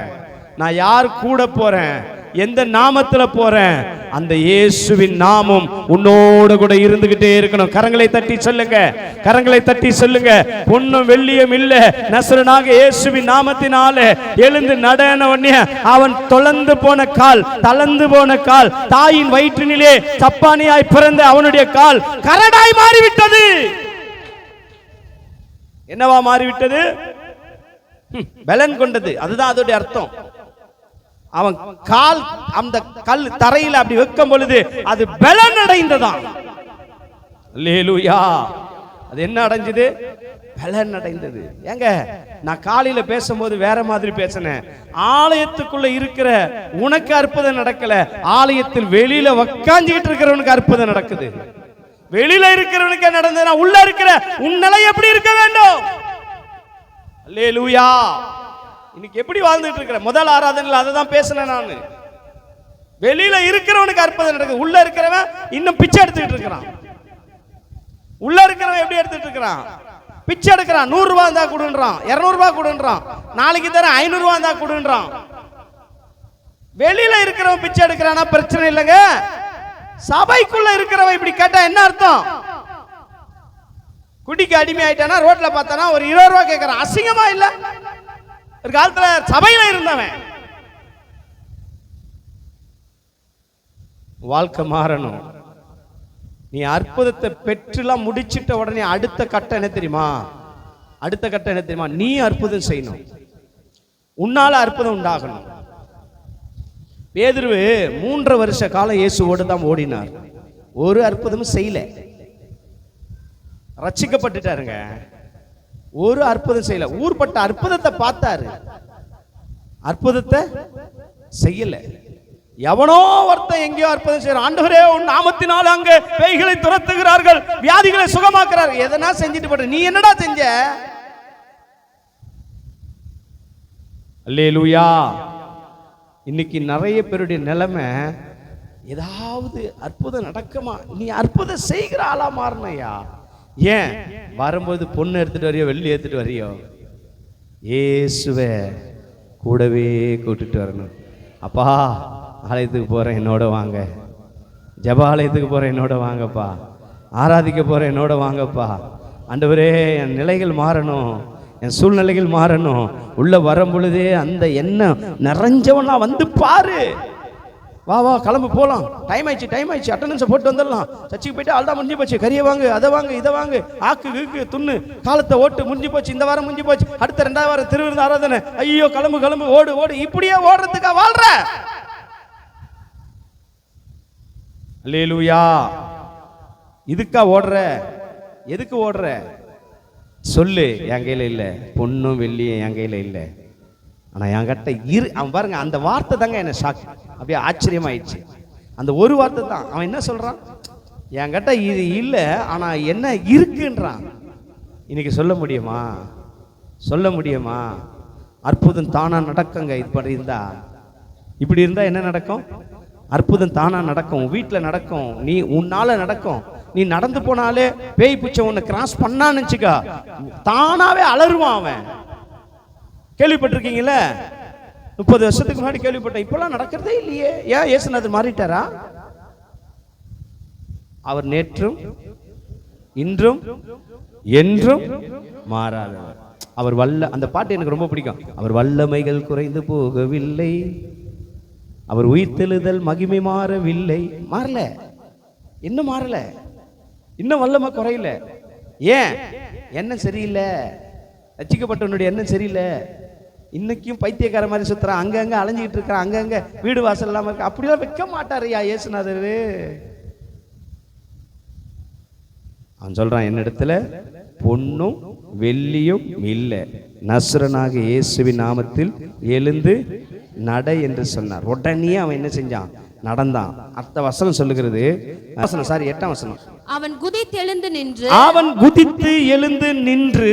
நான் யார் கூட போறேன், எந்த நாமத்துல போறேன், அந்த இயேசுவின் நாமம் உன்னோட கூட இருந்துகிட்டே இருக்கணும். கரங்களை தட்டி சொல்லுங்க, கரங்களை தட்டி சொல்லுங்க. பொன்னும் வெள்ளியும் இல்ல, நசரனாக இயேசுவின் நாமத்தினாலே எழுந்து நடனவனே. அவன் தொலைந்து போன கால், தளர்ந்து போன கால், தாயின் வயிற்றினிலே சப்பானியாய் பிறந்த அவனுடைய கால் கரடாய் மாறிவிட்டது. என்னவா மாறிவிட்டது? பலன் கொண்டது. அதுதான் அதோட அர்த்தம். அவன் கால் அந்த கல் தரையில் அப்படி வைக்கும் பொழுது அது பலன் அடைந்ததான். அல்லேலூயா. அது என்ன அடைஞ்சது? பலன் அடைந்தது. ஏங்க, நான் காலையில பேசும்போது வேற மாதிரி பேசினேன். ஆலயத்துக்குள்ள இருக்கிற உனக்கு அற்புதம் நடக்கல, ஆலயத்தில் வெளியில உக்காஞ்சிக்கிட்டு இருக்கிறவனுக்கு அற்புதம் நடக்குது. வெளியில இருக்கிறவனுக்கு நடந்ததுன்னா உள்ள இருக்கிற உன் நிலை எப்படி இருக்க வேண்டும்? அல்லேலூயா. இன்னைக்கு எப்படி வாழ்ந்துட்டு இருக்கிற? முதல் ஆராதனையில் அதை தான் பேசினேன் நான். வெளியில இருக்கிறவனுக்கு அற்புதம் நடக்குது, உள்ள இருக்கிறவன் இன்னும் பிச்சை எடுத்துக்கிட்டு இருக்கிறான். உள்ள இருக்கிறவன் எப்படி எடுத்துட்டு இருக்கிறான்? பிச்சை எடுக்கிறான். 100 ரூபாய் இருந்தா கொடுன்றான், 200 ரூபாய் கொடுன்றான், நாளைக்கு தர 500 ரூபாய் இருந்தா கொடுன்றான். வெளியில இருக்கிறவன் பிச்சை எடுக்கிறானா பிரச்சனை இல்லைங்க. சபைக்குள்ள இருக்கிறவன் இப்படி கேட்டா என்ன அர்த்தம்? குடிக்கு அடிமை ஆயிட்டானா, ரோட்ல பார்த்தானா ஒரு 20 ரூபாய் கேட்கறான். அசிங்கமா இல்ல? ஒரு காலத்துல சபையில இருந்தவன். வாழ்க்கை மாறணும். நீ அற்புதத்தை பெற்றுலாம் முடிச்சிட்ட உடனே அடுத்த கட்டம் என்ன தெரியுமா? அடுத்த கட்டம் என்ன தெரியுமா? நீ அற்புதம் செய்யணும், உன்னால அற்புதம் உண்டாகணும். பேதுரு 3 வருஷ காலம் இயேசுவோடு தான் ஓடினார், ஒரு அற்புதமும் செய்யல. ரட்சிக்கப்பட்டுட்டாருங்க. ஒரு அற்புதம் செய்யல. ஊர்பட்ட அற்புதத்தை பார்த்தாரு, அற்புதத்தை செய்யல. எவனோ ஒருத்தன் எங்கேயோ அற்புதம் செய்யறான். ஆண்டவரே உன் நாமத்தினால் அங்கே பேய்களை துரத்துகிறார்கள், வியாதிகளை சுகமாக்குறார்கள். எதனா செஞ்சுட்டு போற, நீ என்னடா செஞ்ச? அல்லேலூயா. இன்னைக்கு நிறைய பேருடைய நிலைமை, ஏதாவது அற்புதம் நடக்குமா, நீ அற்புதம் செய்கிற ஆளா மாறணையா? ஏன் வரும்போது பொண்ணு எடுத்துட்டு வரையோ, வெள்ளி எடுத்துட்டு வரையோ, இயேசுவே கூடவே கூட்டிட்டு வரணும். அப்பா ஆலயத்துக்கு போறேன், என்னோட வாங்க. ஜெப ஆலயத்துக்கு போறேன், என்னோட வாங்கப்பா. ஆராதிக்க போறேன், என்னோட வாங்கப்பா. ஆண்டவரே என் நிலைகள் மாறணும், என் சூழ்நிலைகள் மாறணும். உள்ள வரும் பொழுதே அந்த எண்ணம் நிறைஞ்சவனா வந்து பாரு. வா வா கிளம்பு போகலாம், டைம் ஆயிடுச்சு அட்டண்டன்ஸை போட்டு வந்துடலாம். சர்ச்சுக்கு போயிட்டு ஆள்தான் முடிஞ்சு போச்சு, கறியை வாங்கு, அதை வாங்கு, இதை வாங்கு, ஆக்கு கீக்கு துண்ணு, காலத்தை ஓட்டு, முடிஞ்சு போச்சு. இந்த வாரம் முடிஞ்சு போச்சு, அடுத்த 2வது வாரம் திருவிருந்த ஆராதனை. ஐயோ கிளம்பு ஓடு ஓடு. இப்படியே ஓடுறதுக்கா வாழ்ற? அல்லேலூயா. இதுக்கா ஓடுற? எதுக்கு ஓடுற சொல்லு. என் கையில இல்ல, பொண்ணும் வெள்ளியும் என் கையில இல்லை, ஆனா என்கிட்ட அவன் பாருங்க, அந்த வார்த்தை தாங்க என்ன ஷாக், அப்படியே ஆச்சரியமாயிடுச்சு. அந்த ஒரு வார்த்தை தான். அவன் என்ன சொல்றான்? என்கிட்ட இது இல்லை, ஆனா என்ன இருக்குன்றான். இன்னைக்கு சொல்ல முடியுமா? சொல்ல முடியுமா? அற்புதம் தானா நடக்குங்க. இப்படி இருந்தா என்ன நடக்கும்? அற்புதம் தானா நடக்கும், வீட்டில் நடக்கும், நீ உன்னால நடக்கும். நீ நடந்து போனாலே பேய் பூச்சை உன்னை கிராஸ் பண்ணான்னு வச்சுக்கா, தானாவே அலறுவான் அவன். கேள்விப்பட்டிருக்கீங்களே? 30 வருஷத்துக்கு முன்னாடி கேள்விப்பட்டேன், இப்பெல்லாம் நடக்கிறதே இல்லையே. ஏன் இயேசுநாதர் மாறிட்டாரா? அவர் நேற்றும் இன்றும் என்றும் மாறாதவர். அவர் அந்த பாட்டு எனக்கு ரொம்ப பிடிக்கும். அவர் வல்லமைகள் குறைந்து போகவில்லை, அவர் உயிர்த்தெழுதல் மகிமை மாறவில்லை. மாறல, இன்னும் மாறல, இன்னும் வல்லமை குறையல. ஏன்? எண்ணம் சரியில்லை, ரட்சிக்கப்பட்டவனுடைய எண்ணம் சரியில்லை. இன்னைக்கும் பைத்தியக்கார மாதிரி சுத்துறான், அங்கங்க அலைஞ்சிக்கிட்டு இருக்கிறான், அங்கங்க வீடு வாசல் இல்லாம இருக்க. அப்படிலாம் வைக்க மாட்டாருயா இயேசுநாதர். அவன் சொல்றான், என்னிடத்துல பொன்னும் வெள்ளியும் இல்லை, நஸ்ரனாக இயேசுவின் நாமத்தில் எழுந்து நட என்று சொன்னார். உடனே அவன் என்ன செஞ்சான்? நடந்தான். அடுத்த வசனம் சொல்லுகிறது, சாரி 8ஆம் வசனம். அவன் குதித்து எழுந்து நின்று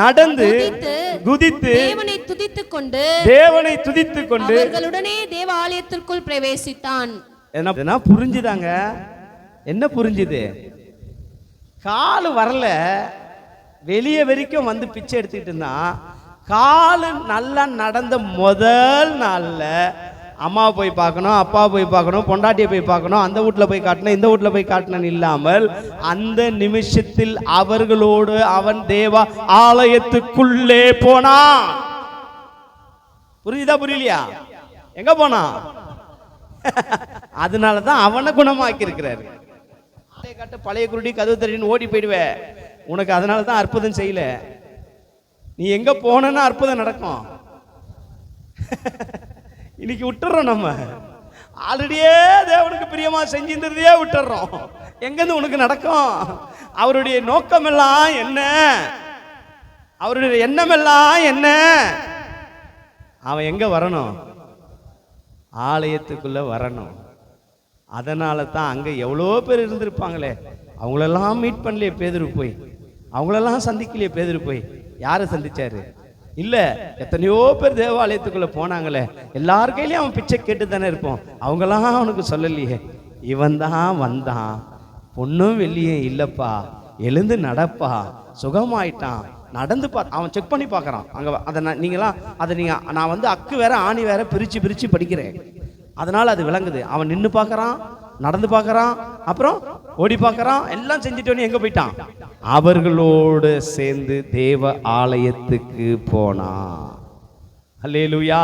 நடந்து குதித்து தேவனை துதித்துக் கொண்டு அவர்களுடனே தேவாலயத்திற்குள் பிரவேசித்தான். என்ன புரிஞ்சுதாங்க? என்ன புரிஞ்சுது? காலு வரல, வெளியே வரைக்கும் வந்து பிச்சை எடுத்துக்கிட்டு இருந்தான். காலு நல்லா நடந்த முதல் நாள்ல அம்மா போய் பார்க்கணும், அப்பா போய் பார்க்கணும், பொண்டாட்டியை போய் பார்க்கணும், அந்த வீட்டில் போய் காட்டணும், இந்த வீட்டில் போய் காட்டணும் இல்லாமல் அந்த நிமிஷத்தில் அவர்களோடு அவன் தேவ ஆலயத்துக்குள்ளே போனான். புரியுதா புரியலையா? எங்க போனான்? அதனாலதான் அவனை குணமாக்கி இருக்கிறாரு. காட்டு பழைய குருடி கதவு தட்டின்னு ஓடி போயிடுவேன். உனக்கு அதனாலதான் அற்புதம் செய்யல. நீ எங்க போனா அற்புதம் நடக்கும். இன்னைக்கு விட்டுறோம், நம்ம ஆல்ரெடியே தேவனுக்கு பிரியமா செஞ்சிருந்ததையே விட்டுறோம். எங்கிருந்து உனக்கு நடக்கும்? அவருடைய நோக்கம் எல்லாம் என்ன? அவருடைய எண்ணம் எல்லாம் என்ன? அவன் எங்க வரணும்? ஆலயத்துக்குள்ள வரணும். அதனால தான் அங்க எவ்வளோ பேர் இருந்திருப்பாங்களே, அவங்களெல்லாம் மீட் பண்ணலையே பேதுரு போய், அவங்களெல்லாம் சந்திக்கலையே பேதுரு போய். யாரை சந்திச்சாரு? இல்ல, எத்தனையோ பேர் தேவாலயத்துக்குள்ள போனாங்களே, எல்லார் கையிலயும் அவன் பிச்சை கேட்டு தானே இருப்போம். அவங்கெல்லாம் அவனுக்கு சொல்லலையே. இவன் தான் வந்தான், பொண்ணும் வெள்ளியும் இல்லப்பா, எழுந்து நடப்பா, சுகமாயிட்டான், நடந்து அவன் செக் பண்ணி பார்க்கறான். அங்க அதை நீங்களாம் அதை நான் வந்து அக்கு வேற ஆணி வேற பிரிச்சு படிக்கிறேன், அதனால அது விளங்குது. அவன் நின்று பார்க்கறான், நடந்து பார்க்கறான், அப்புறம் ஓடி பார்க்கறான், எல்லாம் செஞ்சுட்டு எங்க போயிட்டான்? அவர்களோடு சேர்ந்து தேவ ஆலயத்துக்கு போனான். அல்லேலூயா.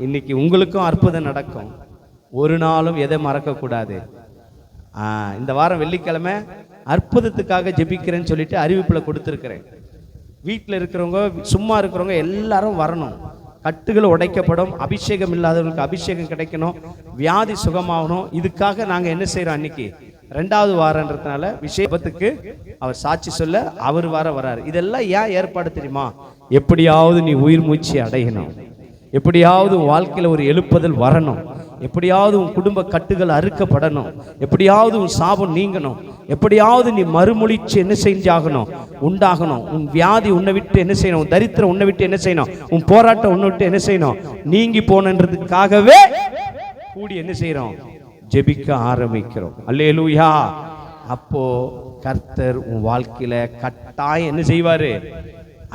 இன்னைக்கு உங்களுக்கும் அற்புதம் நடக்கும். ஒரு நாளும் எதை மறக்க கூடாது. இந்த வாரம் வெள்ளிக்கிழமை அற்புதத்துக்காக ஜெபிக்கிறேன்னு சொல்லிட்டு அறிவிப்புல கொடுத்துருக்கிறேன். வீட்டில் இருக்கிறவங்க, சும்மா இருக்கிறவங்க எல்லாரும் வரணும். கட்டுகள் உடைக்கப்படும், அபிஷேகம் இல்லாதவர்களுக்கு அபிஷேகம் கிடைக்கணும், வியாதி சுகமாகணும். இதுக்காக நாங்கள் என்ன செய்கிறோம்? அன்னைக்கு 2வது வாரன்றதுனால விஷயத்துக்கு அவர் சாட்சி சொல்ல அவர் வராரு. இதெல்லாம் ஏன் ஏற்பாடு தெரியுமா? எப்படியாவது நீ உயிர் மூச்சு அடையணும், எப்படியாவது உன் வாழ்க்கையில் ஒரு எழுப்புதல் வரணும், எப்படியாவது உன் குடும்ப கட்டுகள் அறுக்கப்படணும், எப்படியாவது உன் சாபம் நீங்கணும், எப்படியாவது நீ மறுமொழிச்சு என்ன செஞ்சாகணும், உண்டாகணும். உன் வியாதி உன்னை விட்டு என்ன செய்யணும், உன் தரித்திரம் உன்னை விட்டு என்ன செய்யணும், உன் போராட்டம் உன்னை விட்டு என்ன செய்யணும், நீங்கி போனன்றதுக்காகவே கூடி என்ன செய்யறோம், ஜெபிக்க ஆரம்பிக்கிறோம். அல்லேலூயா. அப்போ கர்த்தர் உன் வாழ்க்கையில கட்டாயம் என்ன செய்வாரு,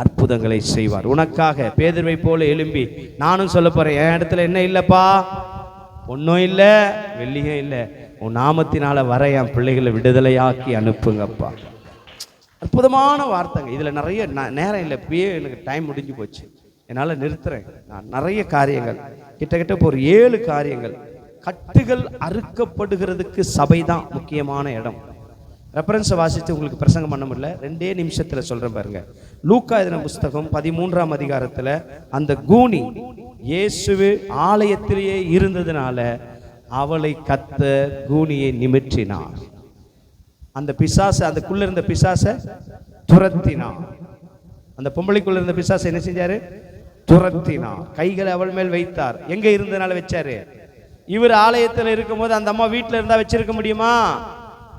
அற்புதங்களை செய்வார். உனக்காக பேதுருவை போல எழும்பி நானும் சொல்ல போறேன், என் இடத்துல என்ன இல்லப்பா, ஒன்றும் இல்லை, வெள்ளியும் இல்லை, உன் நாமத்தினால வர என் பிள்ளைகளை விடுதலையாக்கி அனுப்புங்கப்பா. அற்புதமான வார்த்தைங்க. இதில் நிறைய நேரம் இல்லை, இப்பயே எனக்கு டைம் முடிஞ்சு போச்சு, என்னால் நிறுத்துறேன். நான் நிறைய காரியங்கள் கிட்டத்தட்ட இப்போ ஒரு 7 காரியங்கள். கட்டுகள் அறுக்கப்படுகிறதுக்கு சபை தான் முக்கியமான இடம். ரெஃபரன்ஸை வாசித்து உங்களுக்கு பிரசங்கம் பண்ண முடியல, 2 நிமிஷத்தில் சொல்கிறேன் பாருங்க. லூக்கா எழுதின புஸ்தகம் 13ஆம் அதிகாரத்தில் அந்த கூனி இயேசுவே ஆலயத்திலேயே இருந்ததுனால அவளை கர்த்தர் கூனியை நிமிற்றினார். அந்த பிசாசை, அதுக்குள்ள இருந்த பிசாசை துரத்தினார். அந்த பொம்பளைக்குள்ள இருந்த பிசாசை என்ன செஞ்சாரு, துரத்தினார். கைகளை அவள் மேல் வைத்தார். எங்க இருந்ததுனால வச்சாரு, இவர் ஆலயத்தில் இருக்கும் போது அந்த அம்மா வீட்டில் இருந்தா வச்சிருக்க முடியுமா,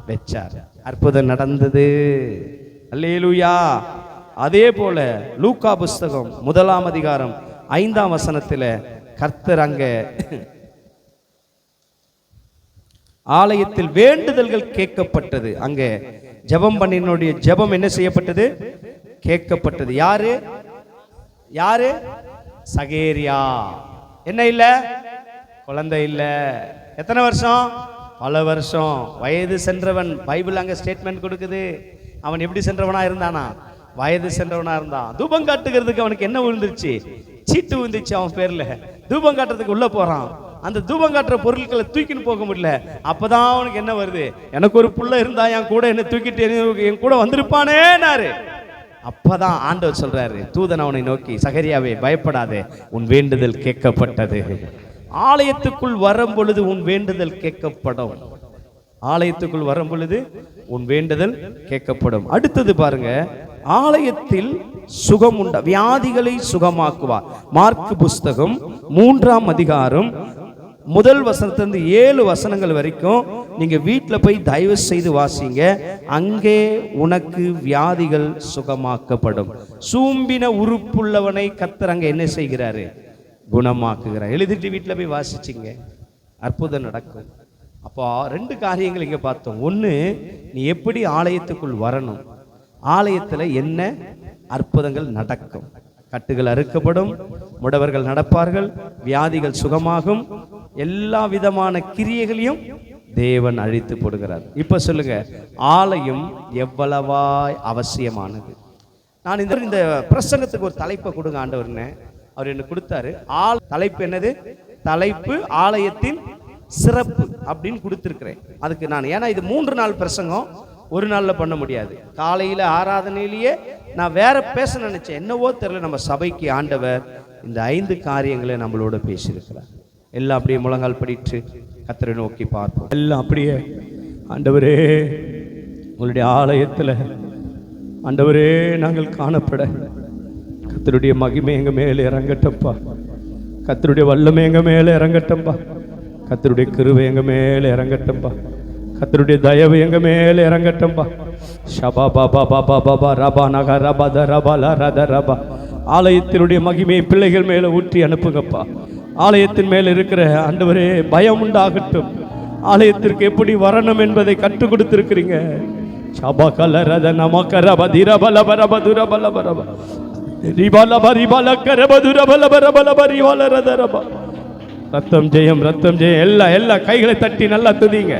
வச்சார். அற்புதம் நடந்தது. அல்லேலூயா. அதே போல லூக்கா புஸ்தகம் 1ஆம் அதிகாரம் 5ஆம் வசனத்தில் கர்த்தர் அங்க ஆலயத்தில் வேண்டுதல்கள் கேட்கப்பட்டது. அங்க ஜெபம் பண்ணினுடைய ஜெபம் என்ன செய்யப்பட்டது, கேட்கப்பட்டது. யாரு யாரு, சகேரியா. என்ன இல்ல, குழந்தை இல்ல. எத்தனை வருஷம், பல வருஷம். வயது சென்றவன். பைபிள் அங்க ஸ்டேட்மெண்ட் கொடுக்குது. அவன் எப்படி சென்றவனா இருந்தானா, வயது சென்றவனா இருந்தான். தூபம் காட்டுகிறதுக்கு அவனுக்கு என்ன விழுந்துருச்சு, சீட்டு விழுந்துச்சு அவன் பேர்ல. தூபம் காட்டுறதுக்கு உள்ள போறான். அந்த தூபம் காட்டுற பொருட்களை தூக்கின்னு போக முடியல. அப்பதான் அவனுக்கு என்ன வருது, எனக்கு ஒரு புள்ள இருந்தா என் கூட என்ன தூக்கிட்டு என் கூட வந்திருப்பானேனாரு. அப்பதான் ஆண்டவர் சொல்றாரு, தூதன் அவனை நோக்கி, சகரியாவே பயப்படாதே, உன் வேண்டுதல் கேட்கப்பட்டது. ஆலயத்துக்குள் வரும் பொழுது உன் வேண்டுதல் கேட்கப்படும். ஆலயத்துக்குள் வரும் பொழுது உன் வேண்டுதல் கேட்கப்படும். அடுத்தது பாருங்க, ஆலயத்தில் சுகம் உண்டா, வியாதிகளை சுகமாக்குவார். மார்க் புஸ்தகம் 3ஆம் அதிகாரம் 1 வசனத்திலிருந்து 7 வசனங்கள் வரைக்கும் நீங்க வீட்டில் போய் தயவு செய்து வாசிங்க. அங்கே உனக்கு வியாதிகள் சுகமாக்கப்படும். சூம்பின உறுப்புள்ளவனை கர்த்தர் அங்க என்ன செய்கிறாரு, குணமாக்குகிறார். எழுதிட்டு வீட்டில் போய் வாசிச்சிங்க, அற்புதம் நடக்கும். அப்போ 2 காரியங்கள் இங்க பார்த்தோம். ஒன்று, நீ எப்படி ஆலயத்துக்குள் வரணும், ஆலயத்தில் என்ன அற்புதங்கள் நடக்கும். கட்டுகள் அறுக்கப்படும், முடவர்கள் நடப்பார்கள், வியாதிகள் சுகமாகும், எல்லா விதமான கிரியைகளையும் தேவன் அழித்து போடுகிறார். இப்ப சொல்லுங்க, ஆலயம் எவ்வளவாய் அவசியமானது. நான் இந்த பிரசங்கத்துக்கு ஒரு தலைப்பை கொடுங்க ஆண்டவர்னு அவர் என்ன கொடுத்தாரு. தலைப்பு என்னது, தலைப்பு ஆலயத்தின் சிறப்பு அப்படின்னு கொடுத்துருக்கிறேன். அதுக்கு நான், ஏன்னா இது 3 நாள் பிரசங்கம், ஒரு நாளில் பண்ண முடியாது. காலையில் ஆராதனையிலேயே நான் வேற பேச நினைச்சேன், என்னவோ தெரியல, நம்ம சபைக்கு ஆண்டவர் இந்த 5 காரியங்களை நம்மளோட பேசியிருக்கிறார். எல்லாம் அப்படியே முழங்கால் படிட்டு கர்த்தரை நோக்கி பார்ப்போம். எல்லாம் அப்படியே, ஆண்டவரே உங்களுடைய ஆலயத்தில் ஆண்டவரே நாங்கள் காணப்பட கர்த்தருடைய மகிமை எங்க மேலே இறங்கட்டப்பா, கர்த்தருடைய வல்லமை எங்க மேலே இறங்கட்டப்பா, கர்த்தருடைய கிருபை எங்க மேலே இறங்கட்டப்பா, கர்த்தருடைய தயவு எங்க மேலே இறங்கட்டப்பா. ஷபா பாபா பாபா பாபா ரபா நக ரபா த ரபா ல ரத ரபா. ஆலயத்தினுடைய மகிமையை பிள்ளைகள் மேலே ஊற்றி அனுப்புங்கப்பா. ஆலயத்தின் மேல் இருக்கிற ஆண்டவரே பயம் உண்டாகட்டும். ஆலயத்திற்கு எப்படி வரணும் என்பதை கற்றுக் கொடுத்திருக்கிறீங்க. ஷபா கல ரத நமக ரப திரபல பரப துரபல பரப ரிபல பரிபல கரப துரபல பரபல பரிவல ரத ரப. ரத்தம் ஜெயம், ரத்தம் ஜெயம். எல்லா கைகளை தட்டி நல்லா துதிங்க.